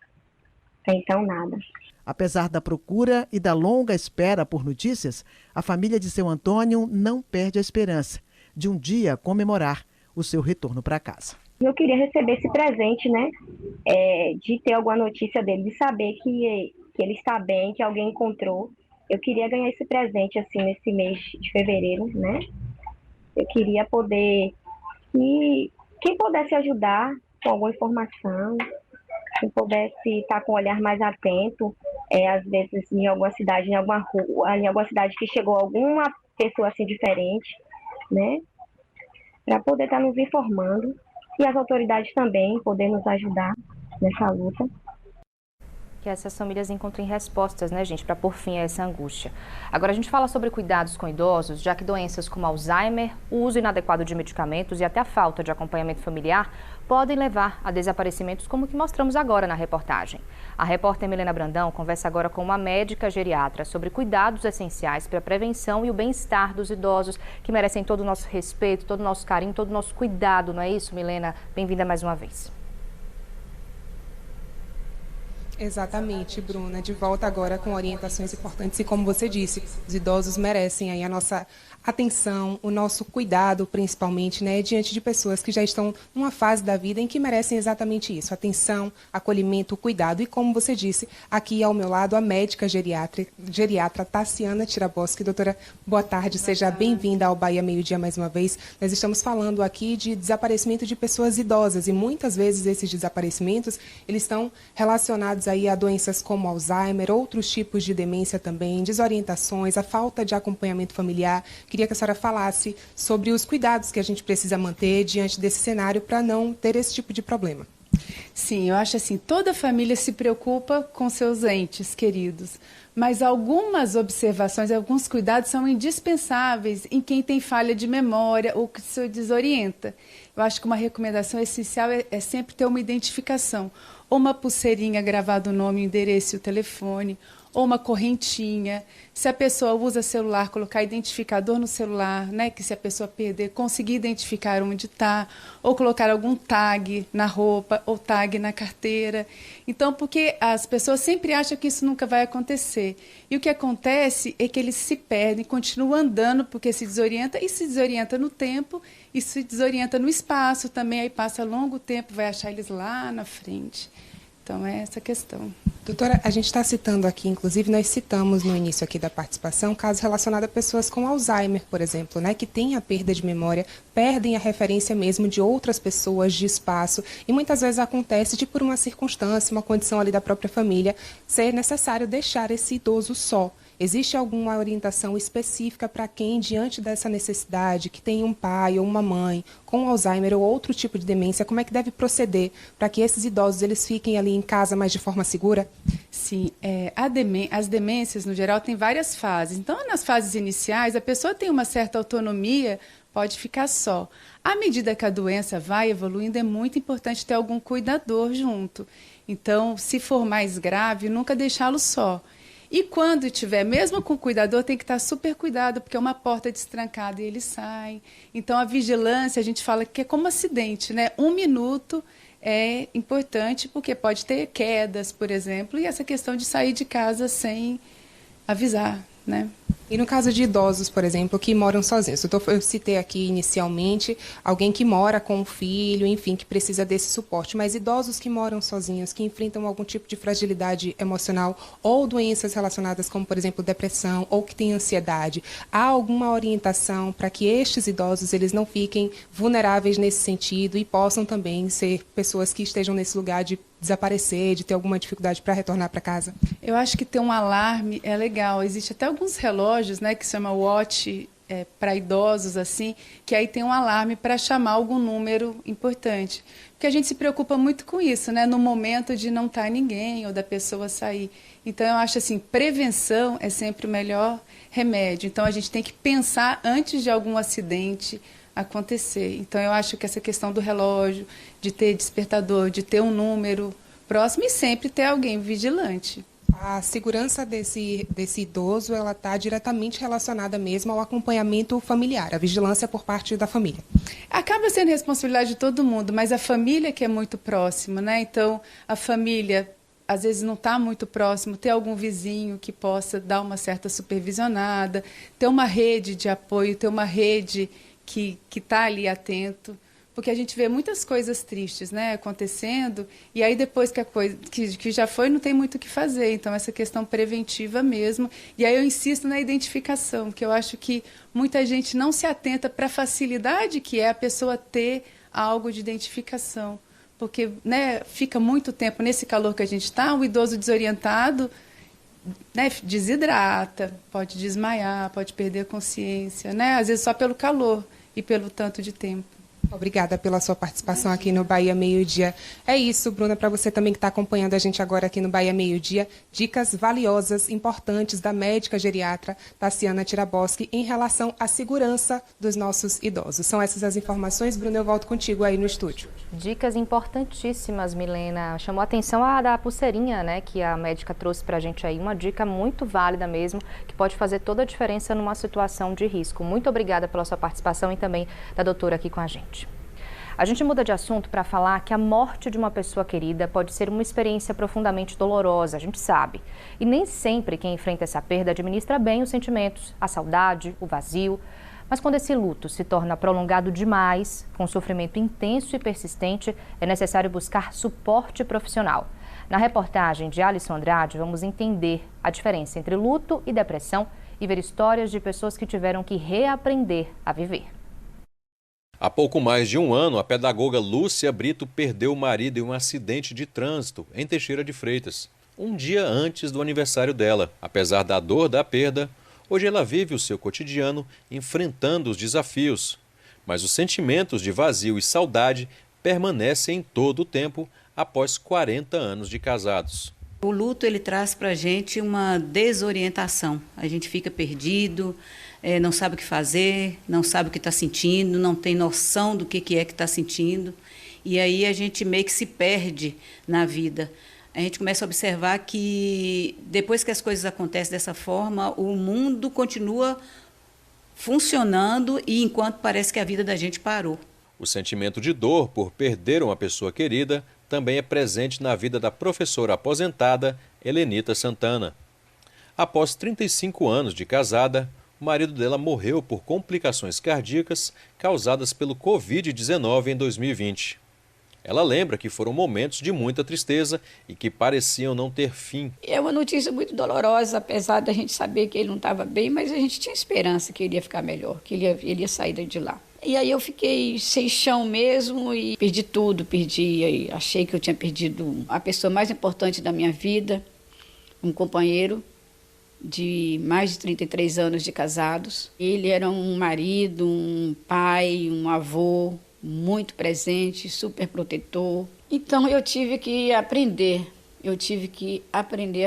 então nada. Apesar da procura e da longa espera por notícias, a família de seu Antônio não perde a esperança de um dia comemorar o seu retorno para casa. Eu queria receber esse presente, né? De ter alguma notícia dele, de saber que ele está bem, que alguém encontrou. Eu queria ganhar esse presente assim nesse mês de fevereiro, né? Eu queria poder, e quem pudesse ajudar com alguma informação, quem pudesse estar com um olhar mais atento, às vezes em alguma cidade, em alguma rua, em alguma cidade que chegou alguma pessoa assim diferente, né? Para poder estar nos informando e as autoridades também poder nos ajudar nessa luta. Que essas famílias encontrem respostas, né, gente, para pôr fim a essa angústia. Agora a gente fala sobre cuidados com idosos, já que doenças como Alzheimer, o uso inadequado de medicamentos e até a falta de acompanhamento familiar podem levar a desaparecimentos, como que mostramos agora na reportagem. A repórter Milena Brandão conversa agora com uma médica geriatra sobre cuidados essenciais para a prevenção e o bem-estar dos idosos, que merecem todo o nosso respeito, todo o nosso carinho, todo o nosso cuidado, não é isso, Milena? Bem-vinda mais uma vez. Exatamente, Bruna. De volta agora com orientações importantes e, como você disse, os idosos merecem aí a nossa atenção, o nosso cuidado, principalmente, né, diante de pessoas que já estão numa fase da vida em que merecem exatamente isso, atenção, acolhimento, cuidado. E como você disse, aqui ao meu lado a médica geriatra Tassiana Tiraboski. Doutora, boa tarde, seja bem-vinda ao Bahia Meio Dia mais uma vez. Nós estamos falando aqui de desaparecimento de pessoas idosas e muitas vezes esses desaparecimentos, eles estão relacionados aí a doenças como Alzheimer, outros tipos de demência também, desorientações, a falta de acompanhamento familiar. Queria que a senhora falasse sobre os cuidados que a gente precisa manter diante desse cenário para não ter esse tipo de problema. Sim, eu acho assim, toda família se preocupa com seus entes queridos, mas algumas observações, alguns cuidados são indispensáveis em quem tem falha de memória ou que se desorienta. Eu acho que uma recomendação essencial é sempre ter uma identificação, ou uma pulseirinha gravada o nome, o endereço e o telefone, ou uma correntinha. Se a pessoa usa celular, colocar identificador no celular, né, que se a pessoa perder, conseguir identificar onde está, ou colocar algum tag na roupa, ou tag na carteira. Então, porque as pessoas sempre acham que isso nunca vai acontecer. E o que acontece é que eles se perdem, continuam andando porque se desorienta, e se desorienta no tempo, e se desorienta no espaço também, aí passa longo tempo, vai achar eles lá na frente. Então, é essa questão. Doutora, a gente está citando aqui, inclusive nós citamos no início aqui da participação, casos relacionados a pessoas com Alzheimer, por exemplo, né, que têm a perda de memória, perdem a referência mesmo de outras pessoas, de espaço, e muitas vezes acontece de por uma circunstância, uma condição ali da própria família, ser necessário deixar esse idoso só. Existe alguma orientação específica para quem, diante dessa necessidade, que tem um pai ou uma mãe com Alzheimer ou outro tipo de demência, como é que deve proceder para que esses idosos eles fiquem ali em casa, mas de forma segura? Sim, as demências, no geral, têm várias fases. Então, nas fases iniciais, a pessoa tem uma certa autonomia, pode ficar só. À medida que a doença vai evoluindo, é muito importante ter algum cuidador junto. Então, se for mais grave, nunca deixá-lo só. E quando tiver, mesmo com o cuidador, tem que estar super cuidado, porque é uma porta destrancada e eles saem. Então, a vigilância, a gente fala que é como acidente, né? 1 minuto é importante, porque pode ter quedas, por exemplo, e essa questão de sair de casa sem avisar, né? E no caso de idosos, por exemplo, que moram sozinhos, eu citei aqui inicialmente alguém que mora com um filho, enfim, que precisa desse suporte, mas idosos que moram sozinhos, que enfrentam algum tipo de fragilidade emocional ou doenças relacionadas como, por exemplo, depressão ou que têm ansiedade, há alguma orientação para que estes idosos eles não fiquem vulneráveis nesse sentido e possam também ser pessoas que estejam nesse lugar de desaparecer, de ter alguma dificuldade para retornar para casa? Eu acho que ter um alarme é legal. Existe até alguns relógios, né, que se chama watch para idosos, assim, que aí tem um alarme para chamar algum número importante. Porque a gente se preocupa muito com isso, né, no momento de não estar ninguém ou da pessoa sair. Então, eu acho assim, prevenção é sempre o melhor remédio. Então, a gente tem que pensar antes de algum acidente acontecer. Então, eu acho que essa questão do relógio, de ter despertador, de ter um número próximo e sempre ter alguém vigilante. A segurança desse idoso, ela está diretamente relacionada mesmo ao acompanhamento familiar, a vigilância por parte da família. Acaba sendo responsabilidade de todo mundo, mas a família que é muito próxima, né? Então, a família às vezes não está muito próximo, ter algum vizinho que possa dar uma certa supervisionada, ter uma rede de apoio, ter uma rede que está ali atento, porque a gente vê muitas coisas tristes, né, acontecendo, e aí depois que a coisa que já foi, não tem muito o que fazer. Então, essa questão preventiva mesmo. E aí eu insisto na identificação, que eu acho que muita gente não se atenta para a facilidade que é a pessoa ter algo de identificação. Porque, né, fica muito tempo nesse calor que a gente está, o idoso desorientado, né, desidrata, pode desmaiar, pode perder a consciência, né, às vezes só pelo calor e pelo tanto de tempo. Obrigada pela sua participação aqui no Bahia Meio Dia. É isso, Bruna, para você também que está acompanhando a gente agora aqui no Bahia Meio Dia, dicas valiosas, importantes da médica geriatra Tassiana Tiraboski em relação à segurança dos nossos idosos. São essas as informações. Bruna, eu volto contigo aí no estúdio. Dicas importantíssimas, Milena. Chamou a atenção a da pulseirinha, né, que a médica trouxe para a gente aí. Uma dica muito válida mesmo, que pode fazer toda a diferença numa situação de risco. Muito obrigada pela sua participação e também da doutora aqui com a gente. A gente muda de assunto para falar que a morte de uma pessoa querida pode ser uma experiência profundamente dolorosa, a gente sabe. E nem sempre quem enfrenta essa perda administra bem os sentimentos, a saudade, o vazio. Mas quando esse luto se torna prolongado demais, com sofrimento intenso e persistente, é necessário buscar suporte profissional. Na reportagem de Alisson Andrade, vamos entender a diferença entre luto e depressão e ver histórias de pessoas que tiveram que reaprender a viver. Há pouco mais de um ano, a pedagoga Lúcia Brito perdeu o marido em um acidente de trânsito em Teixeira de Freitas, um dia antes do aniversário dela. Apesar da dor da perda, hoje ela vive o seu cotidiano enfrentando os desafios. Mas os sentimentos de vazio e saudade permanecem todo o tempo após 40 anos de casados. O luto ele traz para a gente uma desorientação. A gente fica perdido, não sabe o que fazer, não sabe o que está sentindo, não tem noção do que é que está sentindo. E aí a gente meio que se perde na vida. a gente começa a observar que depois que as coisas acontecem dessa forma, o mundo continua funcionando e enquanto parece que a vida da gente parou. O sentimento de dor por perder uma pessoa querida também é presente na vida da professora aposentada Helenita Santana. Após 35 anos de casada, o marido dela morreu por complicações cardíacas causadas pelo Covid-19 em 2020. Ela lembra que foram momentos de muita tristeza e que pareciam não ter fim. É uma notícia muito dolorosa, apesar da gente saber que ele não estava bem, mas a gente tinha esperança que ele ia ficar melhor, que ele ia sair de lá. E aí eu fiquei sem chão mesmo e perdi tudo, achei que eu tinha perdido a pessoa mais importante da minha vida, um companheiro de mais de 33 anos de casados. Ele era um marido, um pai, um avô, muito presente, super protetor. Então eu tive que aprender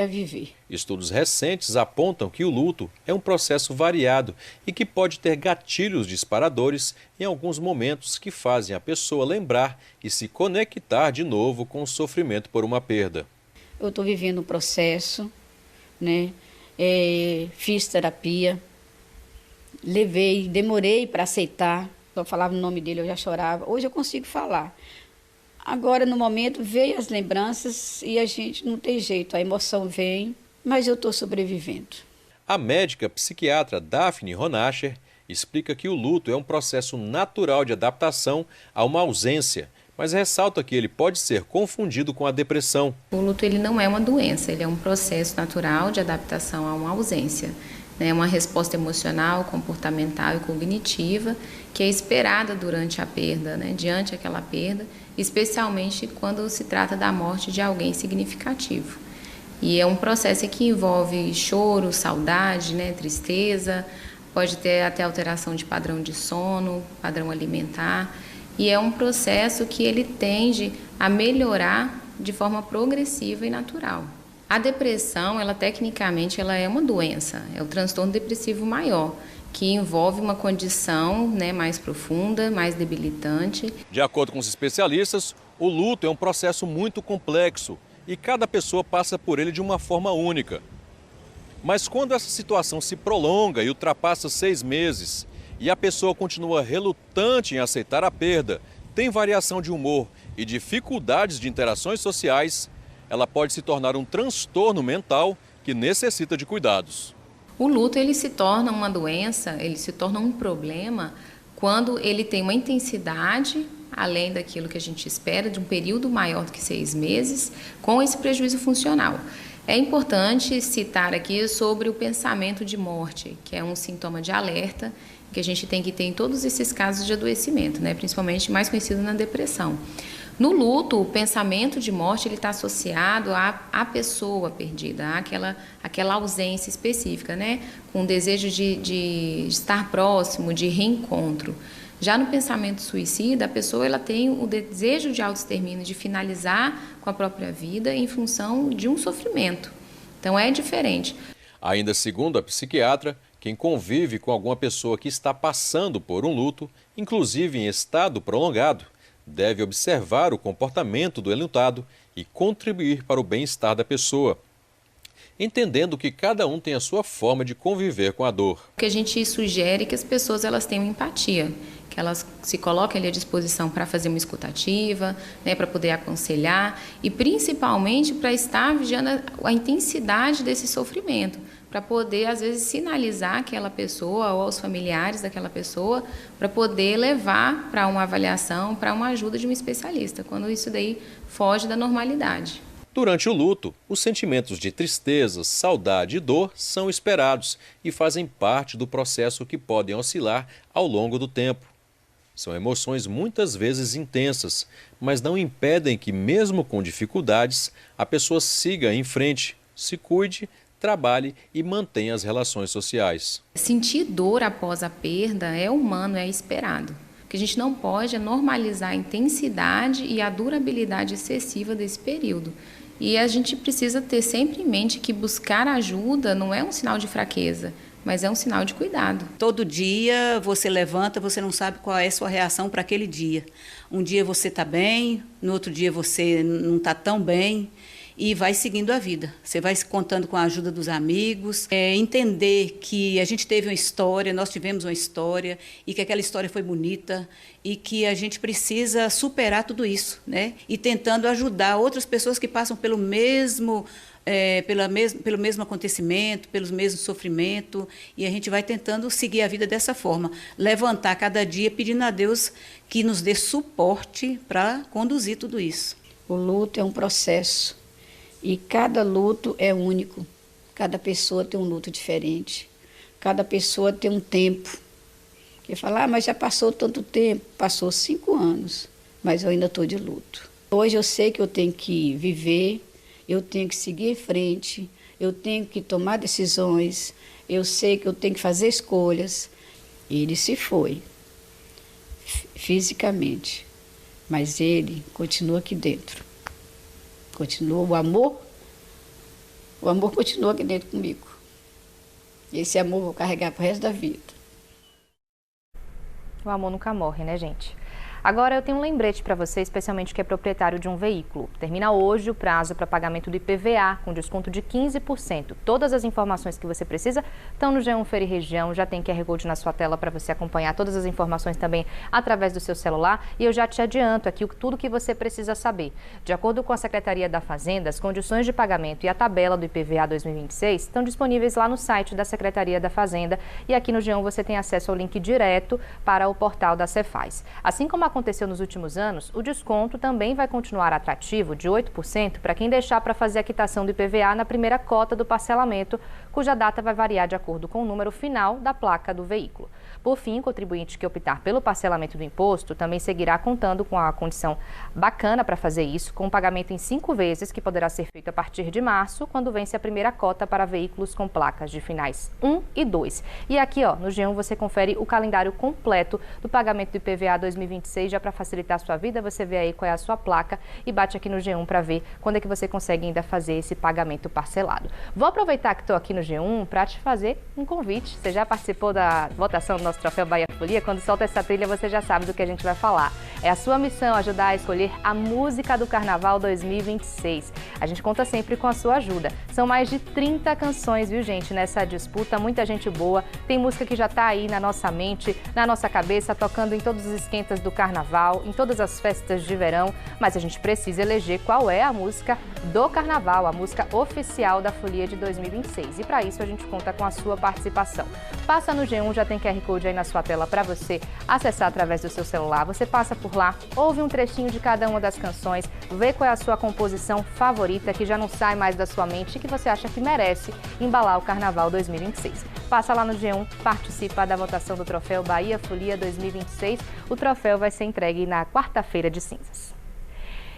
a viver. Estudos recentes apontam que o luto é um processo variado e que pode ter gatilhos disparadores em alguns momentos que fazem a pessoa lembrar e se conectar de novo com o sofrimento por uma perda. Eu estou vivendo um processo, né? Fiz terapia, demorei para aceitar. Eu falava o nome dele, eu já chorava. Hoje eu consigo falar. Agora, no momento, veio as lembranças e a gente não tem jeito. A emoção vem, mas eu estou sobrevivendo. A médica psiquiatra Daphne Ronacher explica que o luto é um processo natural de adaptação a uma ausência, mas ressalta que ele pode ser confundido com a depressão. O luto ele não é uma doença, ele é um processo natural de adaptação a uma ausência. É uma resposta emocional, comportamental e cognitiva que é esperada durante a perda, diante daquela perda, especialmente quando se trata da morte de alguém significativo. E é um processo que envolve choro, saudade, tristeza, pode ter até alteração de padrão de sono, padrão alimentar, e é um processo que ele tende a melhorar de forma progressiva e natural. A depressão, tecnicamente, ela é uma doença, é o transtorno depressivo maior, que envolve uma condição mais profunda, mais debilitante. De acordo com os especialistas, o luto é um processo muito complexo e cada pessoa passa por ele de uma forma única. Mas quando essa situação se prolonga e ultrapassa 6 meses e a pessoa continua relutante em aceitar a perda, tem variação de humor e dificuldades de interações sociais, ela pode se tornar um transtorno mental que necessita de cuidados. O luto ele se torna uma doença, ele se torna um problema quando ele tem uma intensidade além daquilo que a gente espera, de um período maior do que 6 meses, com esse prejuízo funcional. É importante citar aqui sobre o pensamento de morte, que é um sintoma de alerta que a gente tem que ter em todos esses casos de adoecimento, principalmente mais conhecido na depressão. No luto, o pensamento de morte está associado à pessoa perdida, àquela ausência específica, com o desejo de estar próximo, de reencontro. Já no pensamento suicida, a pessoa ela tem o desejo de autoextermínio, de finalizar com a própria vida em função de um sofrimento. Então é diferente. Ainda segundo a psiquiatra, quem convive com alguma pessoa que está passando por um luto, inclusive em estado prolongado, deve observar o comportamento do enlutado e contribuir para o bem-estar da pessoa, entendendo que cada um tem a sua forma de conviver com a dor. O que a gente sugere é que as pessoas elas tenham empatia, que elas se coloquem ali à disposição para fazer uma escutativa, para poder aconselhar e principalmente para estar vigiando a intensidade desse sofrimento, para poder, às vezes, sinalizar aquela pessoa ou aos familiares daquela pessoa, para poder levar para uma avaliação, para uma ajuda de um especialista, quando isso daí foge da normalidade. Durante o luto, os sentimentos de tristeza, saudade e dor são esperados e fazem parte do processo que podem oscilar ao longo do tempo. São emoções muitas vezes intensas, mas não impedem que, mesmo com dificuldades, a pessoa siga em frente, se cuide, trabalhe e mantenha as relações sociais. Sentir dor após a perda é humano, é esperado. O que a gente não pode é normalizar a intensidade e a durabilidade excessiva desse período. E a gente precisa ter sempre em mente que buscar ajuda não é um sinal de fraqueza, mas é um sinal de cuidado. Todo dia você levanta, você não sabe qual é a sua reação para aquele dia. Um dia você está bem, no outro dia você não está tão bem. e vai seguindo a vida. Você vai contando com a ajuda dos amigos, entender que a gente teve uma história, nós tivemos uma história e que aquela história foi bonita e que a gente precisa superar tudo isso, né? E tentando ajudar outras pessoas que passam pelo mesmo acontecimento, pelo mesmo sofrimento, e a gente vai tentando seguir a vida dessa forma, levantar cada dia pedindo a Deus que nos dê suporte para conduzir tudo isso. O luto é um processo e cada luto é único, cada pessoa tem um luto diferente, cada pessoa tem um tempo. Que fala, mas já passou tanto tempo, passou 5 anos, mas eu ainda estou de luto. Hoje eu sei que eu tenho que viver, eu tenho que seguir em frente, eu tenho que tomar decisões, eu sei que eu tenho que fazer escolhas. Ele se foi, fisicamente, mas ele continua aqui dentro. Continua o amor continua aqui dentro comigo. Esse amor eu vou carregar pro resto da vida. O amor nunca morre, né, gente? Agora eu tenho um lembrete para você, especialmente que é proprietário de um veículo. Termina hoje o prazo para pagamento do IPVA, com desconto de 15%. Todas as informações que você precisa estão no G1 Feira e Região, já tem QR Code na sua tela para você acompanhar todas as informações também através do seu celular. E eu já te adianto aqui tudo que você precisa saber. De acordo com a Secretaria da Fazenda, as condições de pagamento e a tabela do IPVA 2026 estão disponíveis lá no site da Secretaria da Fazenda. E aqui no G1 você tem acesso ao link direto para o portal da Cefaz. Assim como aconteceu nos últimos anos, o desconto também vai continuar atrativo de 8% para quem deixar para fazer a quitação do IPVA na primeira cota do parcelamento, cuja data vai variar de acordo com o número final da placa do veículo. Por fim, o contribuinte que optar pelo parcelamento do imposto também seguirá contando com a condição bacana para fazer isso, com um pagamento em 5 vezes, que poderá ser feito a partir de março, quando vence a primeira cota para veículos com placas de finais 1 e 2. E aqui, no G1, você confere o calendário completo do pagamento do IPVA 2026, já para facilitar a sua vida. Você vê aí qual é a sua placa e bate aqui no G1 para ver quando é que você consegue ainda fazer esse pagamento parcelado. Vou aproveitar que estou aqui no G1 para te fazer um convite. Você já participou da votação do nosso Troféu Bahia Folia? Quando solta essa trilha, você já sabe do que a gente vai falar. É a sua missão ajudar a escolher a música do Carnaval 2026. A gente conta sempre com a sua ajuda. São mais de 30 canções, viu, gente, nessa disputa. Muita gente boa. Tem música que já está aí na nossa mente, na nossa cabeça, tocando em todos os esquentas do Carnaval, em todas as festas de verão. Mas a gente precisa eleger qual é a música do Carnaval, a música oficial da Folia de 2026. E para isso a gente conta com a sua participação. Passa no G1, já tem QR Code aí na sua tela para você acessar através do seu celular. Você passa por lá, ouve um trechinho de cada uma das canções, vê qual é a sua composição favorita, que já não sai mais da sua mente e que você acha que merece embalar o Carnaval 2026. Passa lá no G1, participa da votação do Troféu Bahia Folia 2026. O troféu vai ser entregue na quarta-feira de cinzas.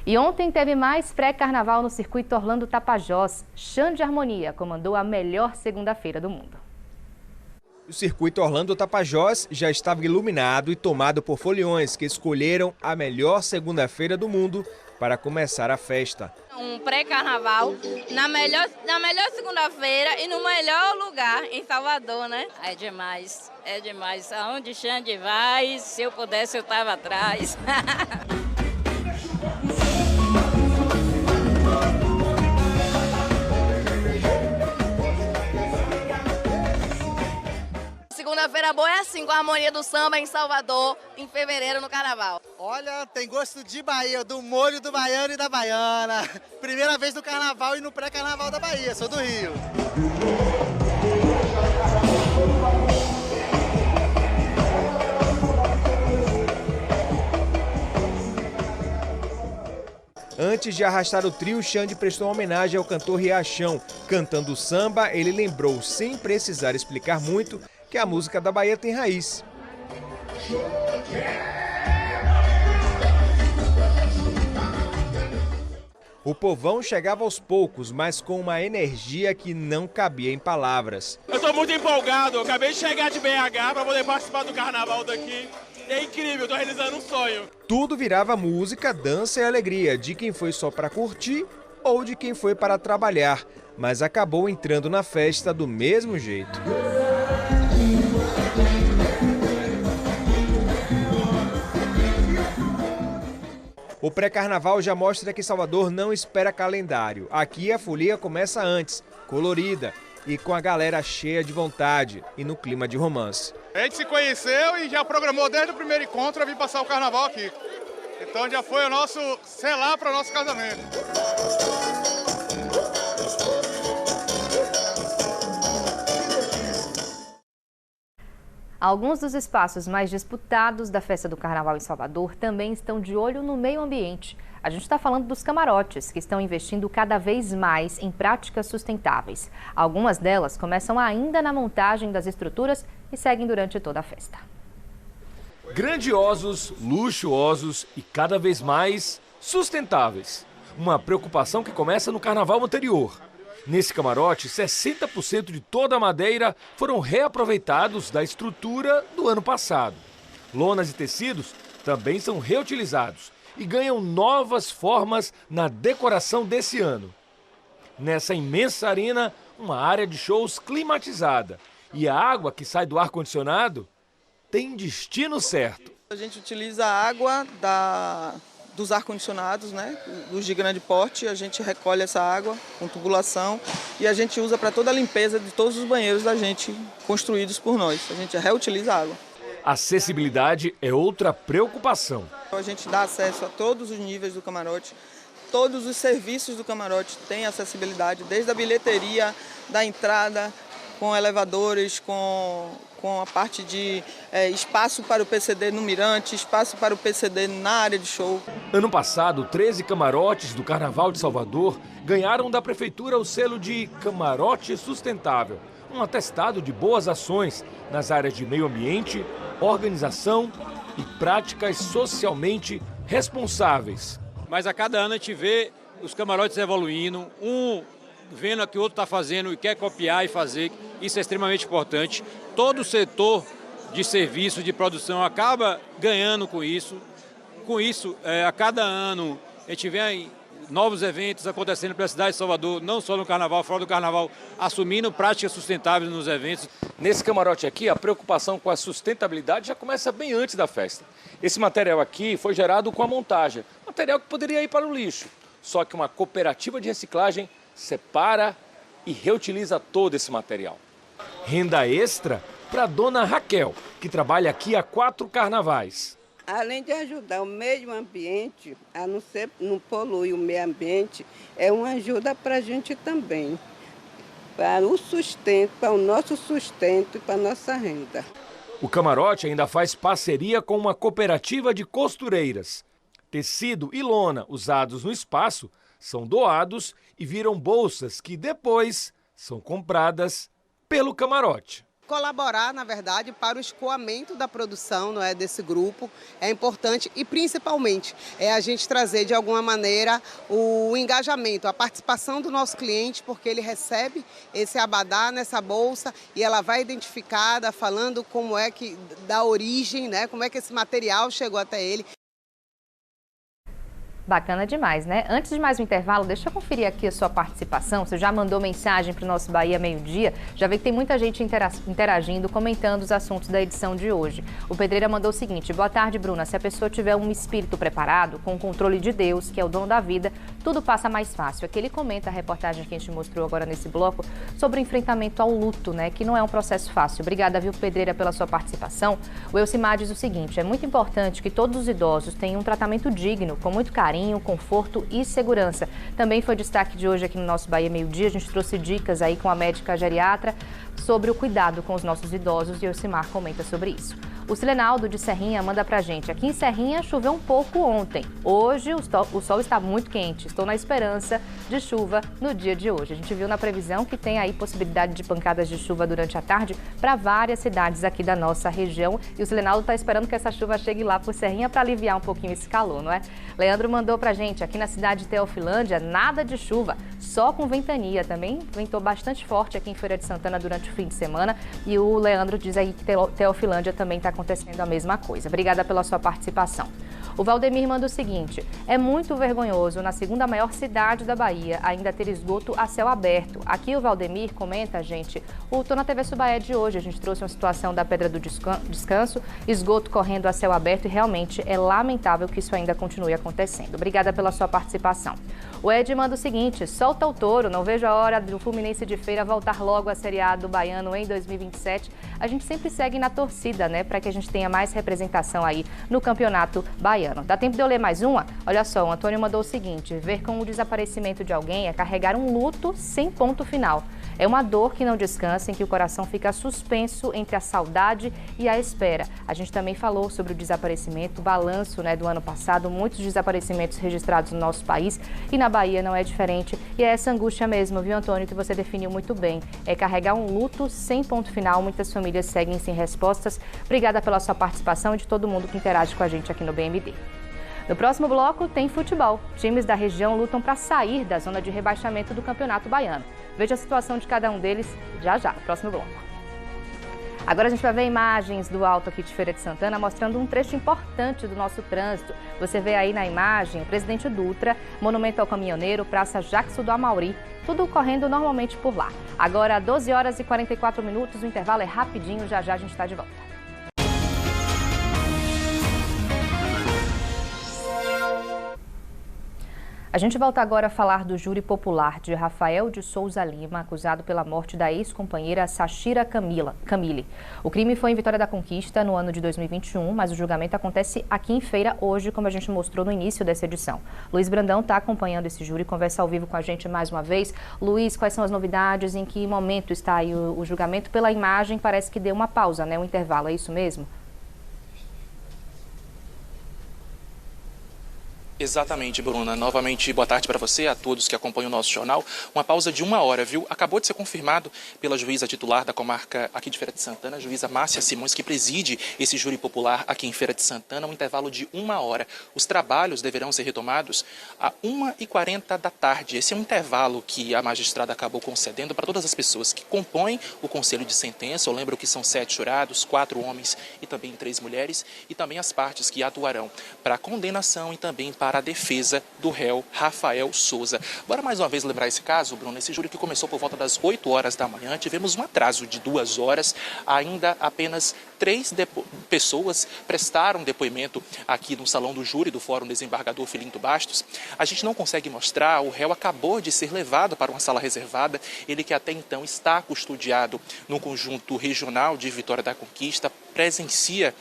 E ontem teve mais pré-carnaval no circuito Orlando Tapajós. Xande Harmonia comandou a melhor segunda-feira do mundo. O circuito Orlando Tapajós já estava iluminado e tomado por foliões que escolheram a melhor segunda-feira do mundo para começar a festa. Um pré-carnaval na melhor segunda-feira e no melhor lugar em Salvador, né? É demais, é demais. Aonde Xande vai, se eu pudesse eu estava atrás. Segunda-feira boa é assim, com a harmonia do samba em Salvador, em fevereiro no Carnaval. Olha, tem gosto de Bahia, do molho do baiano e da baiana. Primeira vez no Carnaval e no pré-Carnaval da Bahia, sou do Rio. Antes de arrastar o trio, Xande prestou uma homenagem ao cantor Riachão. Cantando samba, ele lembrou, sem precisar explicar muito, que a música da Bahia tem raiz. O povão chegava aos poucos, mas com uma energia que não cabia em palavras. Eu estou muito empolgado, eu acabei de chegar de BH para poder participar do carnaval daqui. É incrível, estou realizando um sonho. Tudo virava música, dança e alegria, de quem foi só para curtir ou de quem foi para trabalhar, mas acabou entrando na festa do mesmo jeito. O pré-carnaval já mostra que Salvador não espera calendário. Aqui a folia começa antes, colorida e com a galera cheia de vontade e no clima de romance. A gente se conheceu e já programou desde o primeiro encontro a vir passar o carnaval aqui. Então já foi o nosso selar para o nosso casamento. Alguns dos espaços mais disputados da Festa do Carnaval em Salvador também estão de olho no meio ambiente. A gente está falando dos camarotes, que estão investindo cada vez mais em práticas sustentáveis. Algumas delas começam ainda na montagem das estruturas e seguem durante toda a festa. Grandiosos, luxuosos e cada vez mais sustentáveis. Uma preocupação que começa no carnaval anterior. Nesse camarote, 60% de toda a madeira foram reaproveitados da estrutura do ano passado. Lonas e tecidos também são reutilizados e ganham novas formas na decoração desse ano. Nessa imensa arena, uma área de shows climatizada. E a água que sai do ar-condicionado tem destino certo. A gente utiliza a água dos ar-condicionados, né, dos de grande porte, a gente recolhe essa água com tubulação e a gente usa para toda a limpeza de todos os banheiros da gente construídos por nós. A gente reutiliza a água. Acessibilidade é outra preocupação. A gente dá acesso a todos os níveis do camarote, todos os serviços do camarote têm acessibilidade, desde a bilheteria, da entrada, com elevadores, com a parte de espaço para o PCD no mirante, espaço para o PCD na área de show. Ano passado, 13 camarotes do Carnaval de Salvador ganharam da Prefeitura o selo de Camarote Sustentável, um atestado de boas ações nas áreas de meio ambiente, organização e práticas socialmente responsáveis. Mas a cada ano a gente vê os camarotes evoluindo, um vendo o que o outro está fazendo e quer copiar e fazer, isso é extremamente importante. Todo o setor de serviço, de produção acaba ganhando com isso. Com isso, a cada ano a gente vê novos eventos acontecendo pela cidade de Salvador, não só no carnaval, fora do carnaval, assumindo práticas sustentáveis nos eventos. Nesse camarote aqui, a preocupação com a sustentabilidade já começa bem antes da festa. Esse material aqui foi gerado com a montagem, material que poderia ir para o lixo. Só que uma cooperativa de reciclagem separa e reutiliza todo esse material. Renda extra para a dona Raquel, que trabalha aqui há 4 carnavais. Além de ajudar o meio ambiente, a não poluir o meio ambiente, é uma ajuda para a gente também, para o sustento, para o nosso sustento e para a nossa renda. O camarote ainda faz parceria com uma cooperativa de costureiras. Tecido e lona usados no espaço são doados e viram bolsas que depois são compradas pelo camarote. Colaborar, na verdade, para o escoamento da produção, não é, desse grupo é importante e principalmente é a gente trazer de alguma maneira o engajamento, a participação do nosso cliente, porque ele recebe esse abadá nessa bolsa e ela vai identificada falando como é que da origem, né, como é que esse material chegou até ele. Bacana demais, né? Antes de mais um intervalo, deixa eu conferir aqui a sua participação. Você já mandou mensagem para o nosso Bahia Meio-Dia? Já vi que tem muita gente interagindo, comentando os assuntos da edição de hoje. O Pedreira mandou o seguinte: boa tarde, Bruna. Se a pessoa tiver um espírito preparado, com o controle de Deus, que é o dono da vida, tudo passa mais fácil. Aqui ele comenta a reportagem que a gente mostrou agora nesse bloco sobre o enfrentamento ao luto, né? Que não é um processo fácil. Obrigada, viu, Pedreira, pela sua participação. O Elcimar diz o seguinte: é muito importante que todos os idosos tenham um tratamento digno, com muito carinho, conforto e segurança. Também foi destaque de hoje aqui no nosso Bahia Meio-Dia. A gente trouxe dicas aí com a médica geriatra sobre o cuidado com os nossos idosos e o Elcimar comenta sobre isso. O Silenaldo de Serrinha manda pra gente: aqui em Serrinha choveu um pouco ontem. Hoje o sol está muito quente. Estou na esperança de chuva no dia de hoje. A gente viu na previsão que tem aí possibilidade de pancadas de chuva durante a tarde para várias cidades aqui da nossa região. E o Silenaldo está esperando que essa chuva chegue lá por Serrinha para aliviar um pouquinho esse calor, não é? Leandro mandou pra gente: aqui na cidade de Teofilândia, nada de chuva, só com ventania. Também ventou bastante forte aqui em Feira de Santana durante o fim de semana. E o Leandro diz aí que Teofilândia também está acontecendo a mesma coisa. Obrigada pela sua participação. O Valdemir manda o seguinte: é muito vergonhoso na segunda maior cidade da Bahia ainda ter esgoto a céu aberto. Aqui o Valdemir comenta, gente, o Tô na TV Subaé de hoje, a gente trouxe uma situação da Pedra do Descanso, esgoto correndo a céu aberto e realmente é lamentável que isso ainda continue acontecendo. Obrigada pela sua participação. O Ed manda o seguinte: solta o touro, não vejo a hora do Fluminense de Feira voltar logo à Série A do Baiano em 2027. A gente sempre segue na torcida, né, para que a gente tenha mais representação aí no Campeonato Baiano. Dá tempo de eu ler mais uma? Olha só, o Antônio mandou o seguinte: ver com o desaparecimento de alguém é carregar um luto sem ponto final. É uma dor que não descansa, em que o coração fica suspenso entre a saudade e a espera. A gente também falou sobre o desaparecimento, o balanço, né, do ano passado, muitos desaparecimentos registrados no nosso país e na Bahia não é diferente. E é essa angústia mesmo, viu, Antônio, que você definiu muito bem. É carregar um luto sem ponto final. Muitas famílias seguem sem respostas. Obrigada pela sua participação e de todo mundo que interage com a gente aqui no BMD. No próximo bloco tem futebol. Times da região lutam para sair da zona de rebaixamento do Campeonato Baiano. Veja a situação de cada um deles já já, no próximo bloco. Agora a gente vai ver imagens do alto aqui de Feira de Santana mostrando um trecho importante do nosso trânsito. Você vê aí na imagem o Presidente Dutra, Monumento ao Caminhoneiro, Praça Jackson do Amauri, tudo correndo normalmente por lá. Agora 12 horas e 44 minutos, o intervalo é rapidinho, já já a gente está de volta. A gente volta agora a falar do júri popular de Rafael de Souza Lima, acusado pela morte da ex-companheira Sachira Camille. O crime foi em Vitória da Conquista no ano de 2021, mas o julgamento acontece aqui em Feira hoje, como a gente mostrou no início dessa edição. Luiz Brandão está acompanhando esse júri, conversa ao vivo com a gente mais uma vez. Luiz, quais são as novidades? Em que momento está aí o julgamento? Pela imagem parece que deu uma pausa, né? Um intervalo, é isso mesmo? Exatamente, Bruna. Novamente, boa tarde para você, a todos que acompanham o nosso jornal. Uma pausa de 1 hora, viu? Acabou de ser confirmado pela juíza titular da comarca aqui de Feira de Santana, a juíza Márcia Simões, que preside esse júri popular aqui em Feira de Santana, um intervalo de 1 hora. Os trabalhos deverão ser retomados a 1h40 da tarde. Esse é um intervalo que a magistrada acabou concedendo para todas as pessoas que compõem o conselho de sentença. Eu lembro que são 7 jurados, 4 homens e também 3 mulheres, e também as partes que atuarão para a condenação e também para a defesa do réu Rafael Souza. Bora mais uma vez lembrar esse caso, Bruno. Esse júri que começou por volta das 8 horas da manhã, tivemos um atraso de 2 horas, ainda apenas 3 pessoas prestaram depoimento aqui no salão do júri do Fórum Desembargador Filinto Bastos. A gente não consegue mostrar, o réu acabou de ser levado para uma sala reservada, ele que até então está custodiado no conjunto regional de Vitória da Conquista, presencia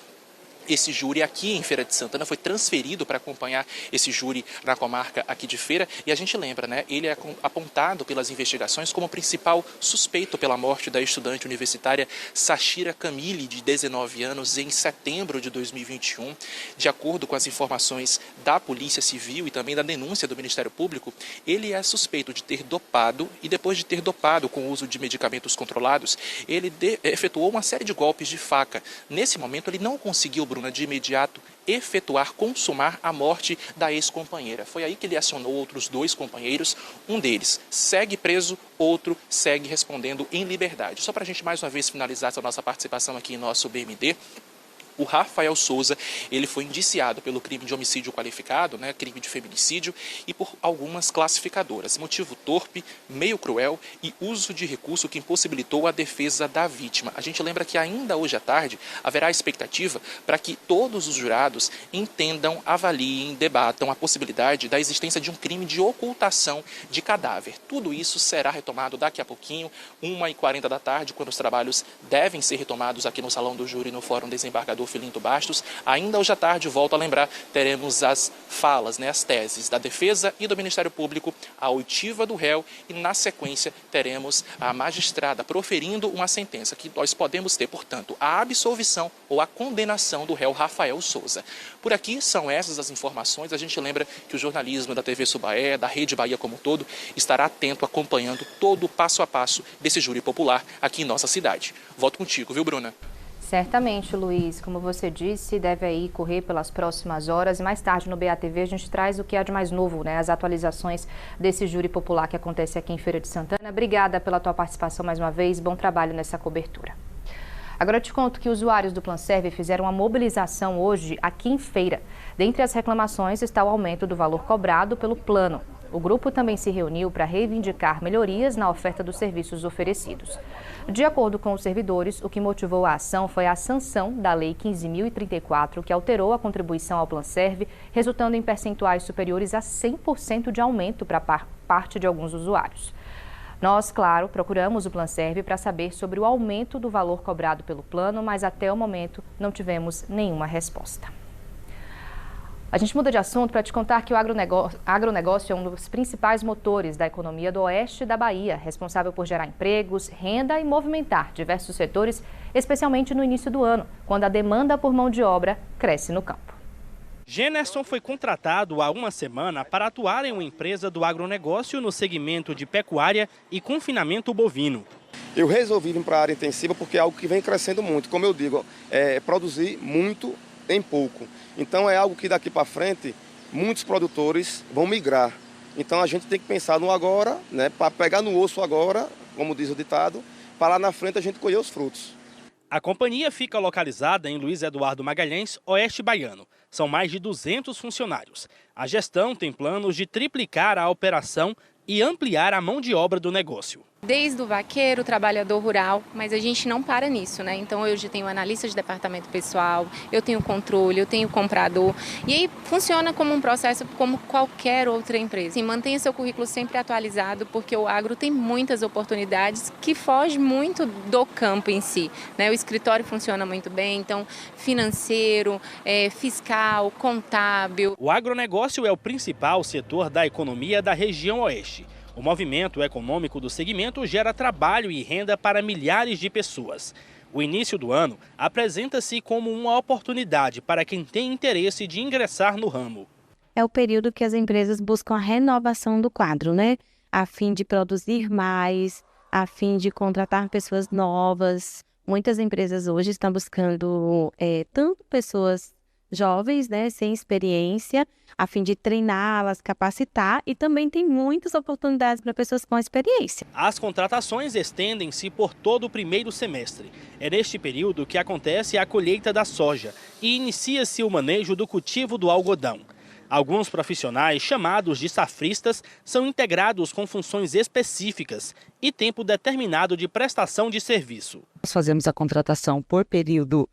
esse júri aqui em Feira de Santana, foi transferido para acompanhar esse júri na comarca aqui de Feira. E a gente lembra, né? Ele é apontado pelas investigações como principal suspeito pela morte da estudante universitária Sachira Camille, de 19 anos, em setembro de 2021. De acordo com as informações da Polícia Civil e também da denúncia do Ministério Público, ele é suspeito de ter dopado e, depois de ter dopado com o uso de medicamentos controlados, ele efetuou uma série de golpes de faca. Nesse momento, ele não conseguiu, de imediato consumar a morte da ex-companheira. Foi aí que ele acionou outros 2 companheiros, um deles segue preso, outro segue respondendo em liberdade. Só para a gente mais uma vez finalizar essa nossa participação aqui em nosso BMD, o Rafael Souza, ele foi indiciado pelo crime de homicídio qualificado, né, crime de feminicídio, e por algumas classificadoras, motivo torpe, meio cruel e uso de recurso que impossibilitou a defesa da vítima. A gente lembra que ainda hoje à tarde haverá expectativa para que todos os jurados entendam, avaliem, debatam a possibilidade da existência de um crime de ocultação de cadáver. Tudo isso será retomado daqui a pouquinho, 1h40 da tarde, quando os trabalhos devem ser retomados aqui no Salão do Júri, no Fórum Desembargador Filinto Bastos. Ainda hoje à tarde, volto a lembrar, teremos as falas, né, as teses da defesa e do Ministério Público, a oitiva do réu e, na sequência, teremos a magistrada proferindo uma sentença que nós podemos ter, portanto, a absolvição ou a condenação do réu Rafael Souza. Por aqui são essas as informações. A gente lembra que o jornalismo da TV Subaé, da Rede Bahia como um todo, estará atento, acompanhando todo o passo a passo desse júri popular aqui em nossa cidade. Volto contigo, viu, Bruna? Certamente, Luiz, como você disse, deve aí correr pelas próximas horas e mais tarde no BATV a gente traz o que há de mais novo, né? As atualizações desse júri popular que acontece aqui em Feira de Santana. Obrigada pela tua participação mais uma vez, bom trabalho nessa cobertura. Agora eu te conto que usuários do Planserve fizeram uma mobilização hoje aqui em Feira. Dentre as reclamações está o aumento do valor cobrado pelo plano. O grupo também se reuniu para reivindicar melhorias na oferta dos serviços oferecidos. De acordo com os servidores, o que motivou a ação foi a sanção da Lei 15.034, que alterou a contribuição ao Planserve, resultando em percentuais superiores a 100% de aumento para parte de alguns usuários. Nós, claro, procuramos o Planserve para saber sobre o aumento do valor cobrado pelo plano, mas até o momento não tivemos nenhuma resposta. A gente muda de assunto para te contar que o agronegócio é um dos principais motores da economia do oeste da Bahia, responsável por gerar empregos, renda e movimentar diversos setores, especialmente no início do ano, quando a demanda por mão de obra cresce no campo. Generson foi contratado há uma semana para atuar em uma empresa do agronegócio no segmento de pecuária e confinamento bovino. Eu resolvi vir para a área intensiva porque é algo que vem crescendo muito. Como eu digo, produzir muito em pouco. Então é algo que daqui para frente muitos produtores vão migrar. Então a gente tem que pensar no agora, né, para pegar no osso agora, como diz o ditado, para lá na frente a gente colher os frutos. A companhia fica localizada em Luiz Eduardo Magalhães, oeste baiano. São mais de 200 funcionários. A gestão tem planos de triplicar a operação e ampliar a mão de obra do negócio. Desde o vaqueiro, trabalhador rural, mas a gente não para nisso, né? Então eu já tenho analista de departamento pessoal, eu tenho controle, eu tenho comprador. E aí funciona como um processo como qualquer outra empresa. E mantenha seu currículo sempre atualizado, porque o agro tem muitas oportunidades que fogem muito do campo em si, né? O escritório funciona muito bem, então financeiro, fiscal, contábil. O agronegócio é o principal setor da economia da região oeste. O movimento econômico do segmento gera trabalho e renda para milhares de pessoas. O início do ano apresenta-se como uma oportunidade para quem tem interesse de ingressar no ramo. É o período que as empresas buscam a renovação do quadro, né? A fim de produzir mais, a fim de contratar pessoas novas. Muitas empresas hoje estão buscando tanto pessoas jovens, né, sem experiência, a fim de treiná-las, capacitar, e também tem muitas oportunidades para pessoas com experiência. As contratações estendem-se por todo o primeiro semestre. É neste período que acontece a colheita da soja e inicia-se o manejo do cultivo do algodão. Alguns profissionais, chamados de safristas, são integrados com funções específicas e tempo determinado de prestação de serviço. Nós fazemos a contratação por período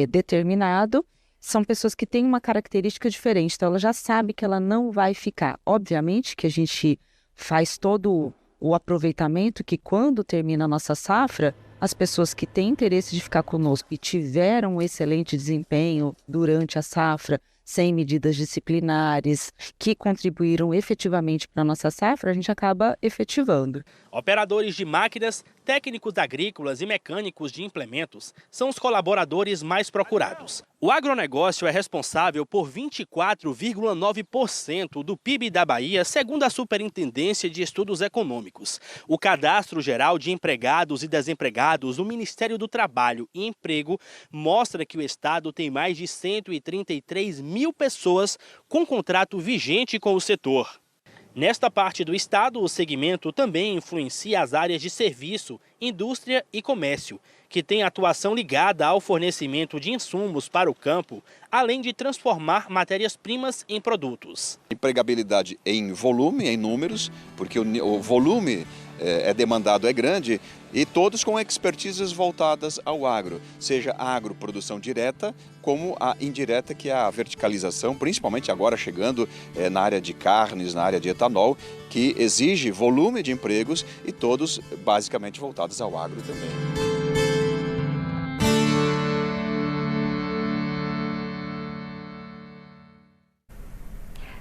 determinado. São pessoas que têm uma característica diferente, então ela já sabe que ela não vai ficar. Obviamente que a gente faz todo o aproveitamento que quando termina a nossa safra, as pessoas que têm interesse de ficar conosco e tiveram um excelente desempenho durante a safra, sem medidas disciplinares, que contribuíram efetivamente para a nossa safra, a gente acaba efetivando. Operadores de máquinas, técnicos agrícolas e mecânicos de implementos são os colaboradores mais procurados. O agronegócio é responsável por 24,9% do PIB da Bahia, segundo a Superintendência de Estudos Econômicos. O Cadastro Geral de Empregados e Desempregados do Ministério do Trabalho e Emprego mostra que o Estado tem mais de 133 mil pessoas com contrato vigente com o setor. Nesta parte do estado, o segmento também influencia as áreas de serviço, indústria e comércio, que tem atuação ligada ao fornecimento de insumos para o campo, além de transformar matérias-primas em produtos. Empregabilidade em volume, em números, porque o volume é demandado, é grande, e todos com expertises voltadas ao agro, seja a agroprodução direta, como a indireta, que é a verticalização, principalmente agora chegando na área de carnes, na área de etanol, que exige volume de empregos e todos basicamente voltados ao agro também.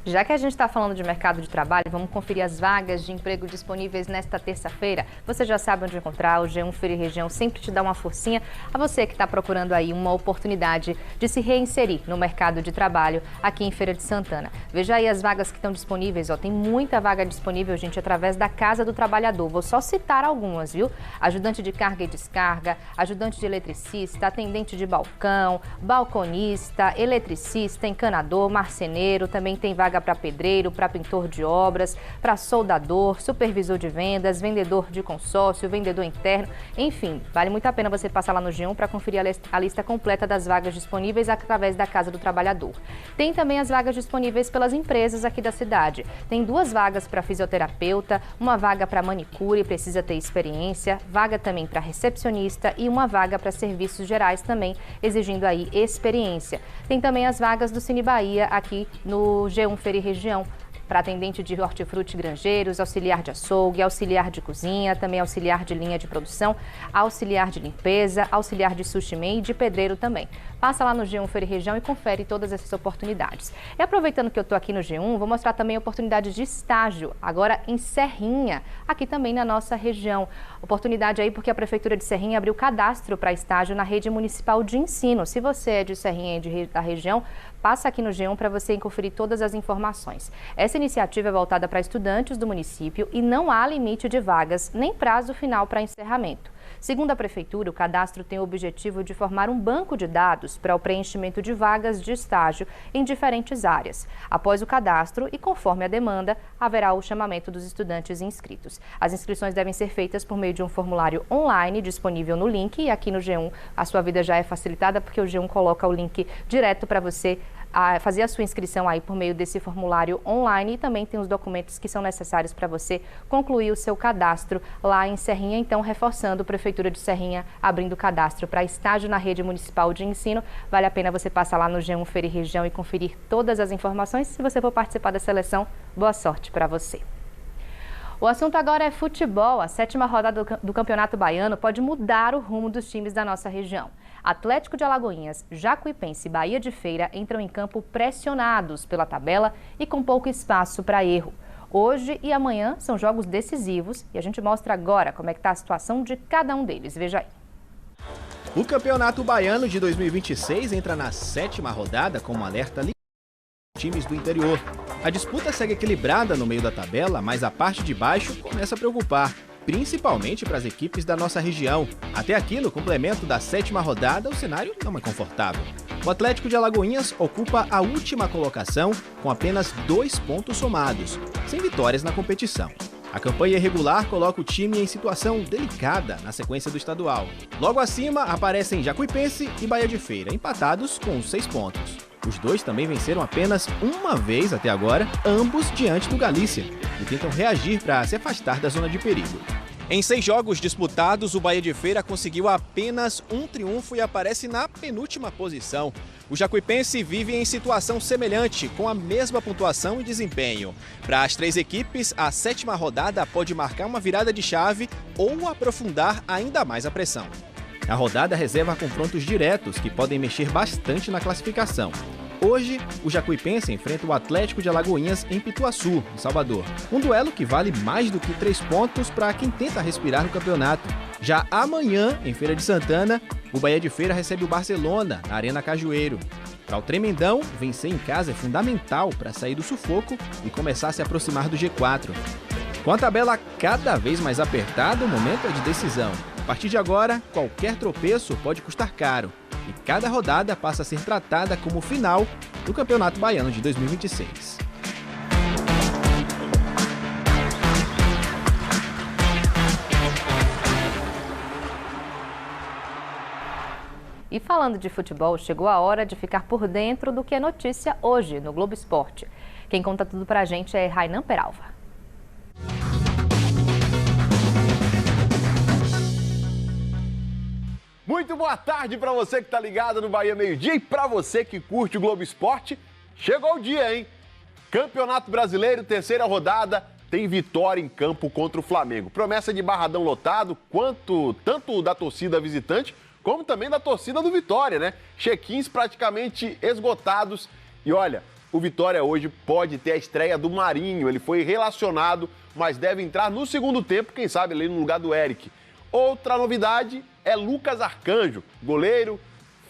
Já que a gente está falando de mercado de trabalho, vamos conferir as vagas de emprego disponíveis nesta terça-feira. Você já sabe onde encontrar, o G1 Feira e Região sempre te dá uma forcinha a você que está procurando aí uma oportunidade de se reinserir no mercado de trabalho aqui em Feira de Santana. Veja aí as vagas que estão disponíveis, tem muita vaga disponível, gente, através da Casa do Trabalhador. Vou só citar algumas, viu? Ajudante de carga e descarga, ajudante de eletricista, atendente de balcão, balconista, eletricista, encanador, marceneiro, também tem vaga vaga para pedreiro, para pintor de obras, para soldador, supervisor de vendas, vendedor de consórcio, vendedor interno, enfim, vale muito a pena você passar lá no G1 para conferir a lista completa das vagas disponíveis através da Casa do Trabalhador. Tem também as vagas disponíveis pelas empresas aqui da cidade. Tem 2 vagas para fisioterapeuta, uma vaga para manicure, precisa ter experiência, vaga também para recepcionista e uma vaga para serviços gerais também, exigindo aí experiência. Tem também as vagas do Cine Bahia aqui no G1 Feira e Região, para atendente de hortifruti grangeiros, auxiliar de açougue, auxiliar de cozinha, também auxiliar de linha de produção, auxiliar de limpeza, auxiliar de sushi man e de pedreiro também. Passa lá no G1 Feira e Região e confere todas essas oportunidades. E aproveitando que eu estou aqui no G1, vou mostrar também oportunidades de estágio, agora em Serrinha, aqui também na nossa região. Oportunidade aí porque a Prefeitura de Serrinha abriu cadastro para estágio na rede municipal de ensino. Se você é de Serrinha e da região, passa aqui no G1 para você conferir todas as informações. Essa iniciativa é voltada para estudantes do município e não há limite de vagas, nem prazo final para encerramento. Segundo a Prefeitura, o cadastro tem o objetivo de formar um banco de dados para o preenchimento de vagas de estágio em diferentes áreas. Após o cadastro e conforme a demanda, haverá o chamamento dos estudantes inscritos. As inscrições devem ser feitas por meio de um formulário online disponível no link e aqui no G1 a sua vida já é facilitada porque o G1 coloca o link direto para você fazer a sua inscrição aí por meio desse formulário online e também tem os documentos que são necessários para você concluir o seu cadastro lá em Serrinha. Então, reforçando, a Prefeitura de Serrinha abrindo cadastro para estágio na rede municipal de ensino. Vale a pena você passar lá no G1 Feira e Região e conferir todas as informações. Se você for participar da seleção, boa sorte para você. O assunto agora é futebol. A 7ª rodada do Campeonato Baiano pode mudar o rumo dos times da nossa região. Atlético de Alagoinhas, Jacuipense e Bahia de Feira entram em campo pressionados pela tabela e com pouco espaço para erro. Hoje e amanhã são jogos decisivos e a gente mostra agora como é que está a situação de cada um deles. Veja aí. O Campeonato Baiano de 2026 entra na 7ª rodada com um alerta ligado aos times do interior. A disputa segue equilibrada no meio da tabela, mas a parte de baixo começa a preocupar, principalmente para as equipes da nossa região. Até aqui, no complemento da 7ª rodada, o cenário não é confortável. O Atlético de Alagoinhas ocupa a última colocação com apenas 2 pontos somados, sem vitórias na competição. A campanha irregular coloca o time em situação delicada na sequência do estadual. Logo acima aparecem Jacuipense e Bahia de Feira, empatados com 6 pontos. Os dois também venceram apenas uma vez até agora, ambos diante do Galícia, e tentam reagir para se afastar da zona de perigo. Em 6 jogos disputados, o Bahia de Feira conseguiu apenas um triunfo e aparece na penúltima posição. O Jacuipense vive em situação semelhante, com a mesma pontuação e desempenho. Para as 3 equipes, a 7ª rodada pode marcar uma virada de chave ou aprofundar ainda mais a pressão. A rodada reserva confrontos diretos que podem mexer bastante na classificação. Hoje, o Jacuipense enfrenta o Atlético de Alagoinhas em Pituaçu, em Salvador. Um duelo que vale mais do que 3 pontos para quem tenta respirar no campeonato. Já amanhã, em Feira de Santana, o Bahia de Feira recebe o Barcelona, na Arena Cajueiro. Para o Tremendão, vencer em casa é fundamental para sair do sufoco e começar a se aproximar do G4. Com a tabela cada vez mais apertada, o momento é de decisão. A partir de agora, qualquer tropeço pode custar caro. E cada rodada passa a ser tratada como o final do Campeonato Baiano de 2026. E falando de futebol, chegou a hora de ficar por dentro do que é notícia hoje no Globo Esporte. Quem conta tudo pra gente é Rainan Peralva. Muito boa tarde para você que está ligado no Bahia Meio Dia e para você que curte o Globo Esporte. Chegou o dia, hein? Campeonato Brasileiro, 3ª rodada, tem vitória em campo contra o Flamengo. Promessa de Barradão lotado, tanto da torcida visitante, como também da torcida do Vitória, né? Check-ins praticamente esgotados. E olha, o Vitória hoje pode ter a estreia do Marinho. Ele foi relacionado, mas deve entrar no segundo tempo, quem sabe ali no lugar do Eric. Outra novidade é Lucas Arcanjo, goleiro,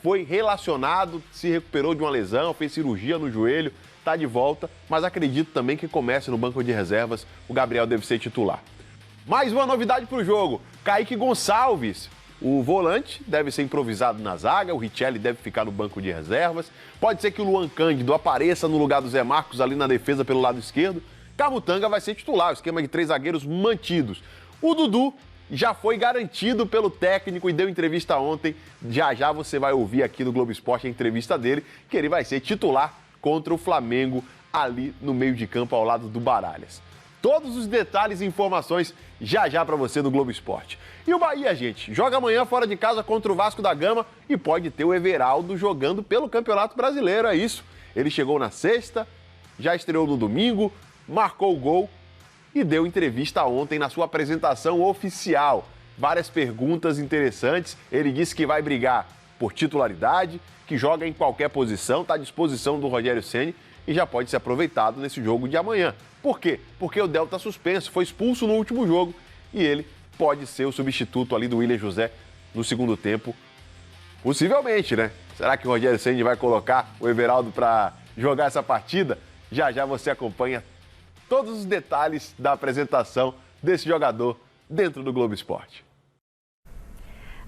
foi relacionado, se recuperou de uma lesão, fez cirurgia no joelho, está de volta, mas acredito também que comece no banco de reservas, o Gabriel deve ser titular. Mais uma novidade para o jogo, Kaique Gonçalves O volante deve ser improvisado na zaga, o Richelli deve ficar no banco de reservas. Pode ser que o Luan Cândido apareça no lugar do Zé Marcos ali na defesa pelo lado esquerdo. Camutanga vai ser titular, o esquema de 3 zagueiros mantidos. O Dudu já foi garantido pelo técnico e deu entrevista ontem. Já você vai ouvir aqui no Globo Esporte a entrevista dele, que ele vai ser titular contra o Flamengo ali no meio de campo ao lado do Baralhas. Todos os detalhes e informações já para você no Globo Esporte. E o Bahia, gente, joga amanhã fora de casa contra o Vasco da Gama e pode ter o Everaldo jogando pelo Campeonato Brasileiro, é isso. Ele chegou na sexta, já estreou no domingo, marcou o gol e deu entrevista ontem na sua apresentação oficial. Várias perguntas interessantes. Ele disse que vai brigar por titularidade, que joga em qualquer posição, está à disposição do Rogério Ceni e já pode ser aproveitado nesse jogo de amanhã. Por quê? Porque o Del está suspenso, foi expulso no último jogo e ele pode ser o substituto ali do William José no segundo tempo. Possivelmente, né? Será que o Rogério Ceni vai colocar o Everaldo para jogar essa partida? Já você acompanha todos os detalhes da apresentação desse jogador dentro do Globo Esporte.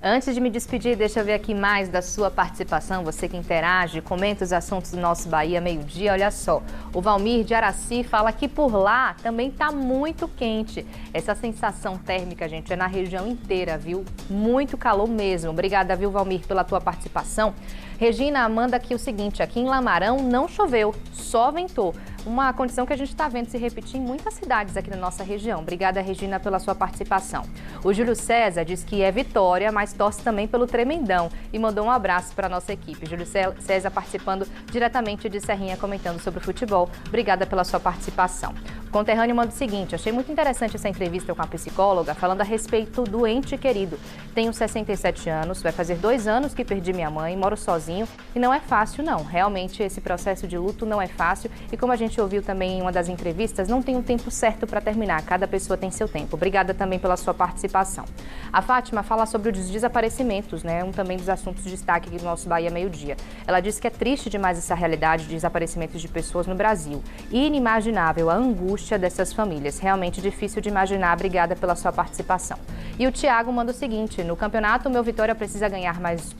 Antes de me despedir, deixa eu ver aqui mais da sua participação, você que interage, comenta os assuntos do nosso Bahia Meio-Dia. Olha só, o Valmir de Araci fala que por lá também está muito quente. Essa sensação térmica, gente, é na região inteira, viu? Muito calor mesmo. Obrigada, viu, Valmir, pela tua participação. Regina manda aqui o seguinte, aqui em Lamarão não choveu, só ventou. Uma condição que a gente está vendo se repetir em muitas cidades aqui na nossa região. Obrigada, Regina, pela sua participação. O Júlio César diz que é vitória, mas torce também pelo Tremendão e mandou um abraço para a nossa equipe. Júlio César participando diretamente de Serrinha, comentando sobre o futebol. Obrigada pela sua participação. O conterrâneo manda o seguinte, achei muito interessante essa entrevista com a psicóloga, falando a respeito do ente querido. Tenho 67 anos, vai fazer 2 anos que perdi minha mãe, moro sozinho e não é fácil não. Realmente esse processo de luto não é fácil e como a gente ouviu também em uma das entrevistas, não tem um tempo certo para terminar, cada pessoa tem seu tempo. Obrigada também pela sua participação. A Fátima fala sobre os desaparecimentos, né? Um também dos assuntos de destaque aqui do nosso Bahia Meio-Dia. Ela diz que é triste demais essa realidade de desaparecimentos de pessoas no Brasil. Inimaginável a angústia dessas famílias. Realmente difícil de imaginar. Obrigada pela sua participação. E o Thiago manda o seguinte, no campeonato o meu Vitória precisa ganhar mais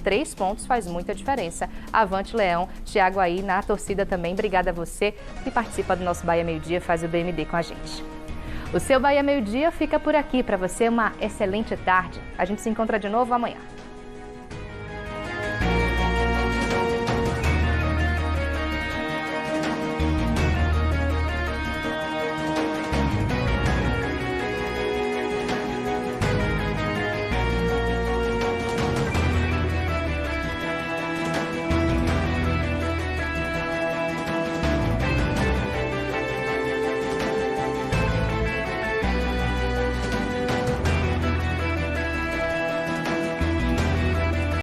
3 pontos, faz muita diferença. Avante Leão, Thiago aí na torcida também. Obrigada a você que participa do nosso Bahia Meio-Dia, faz o BMD com a gente. O seu Bahia Meio-Dia fica por aqui. Para você, uma excelente tarde. A gente se encontra de novo amanhã.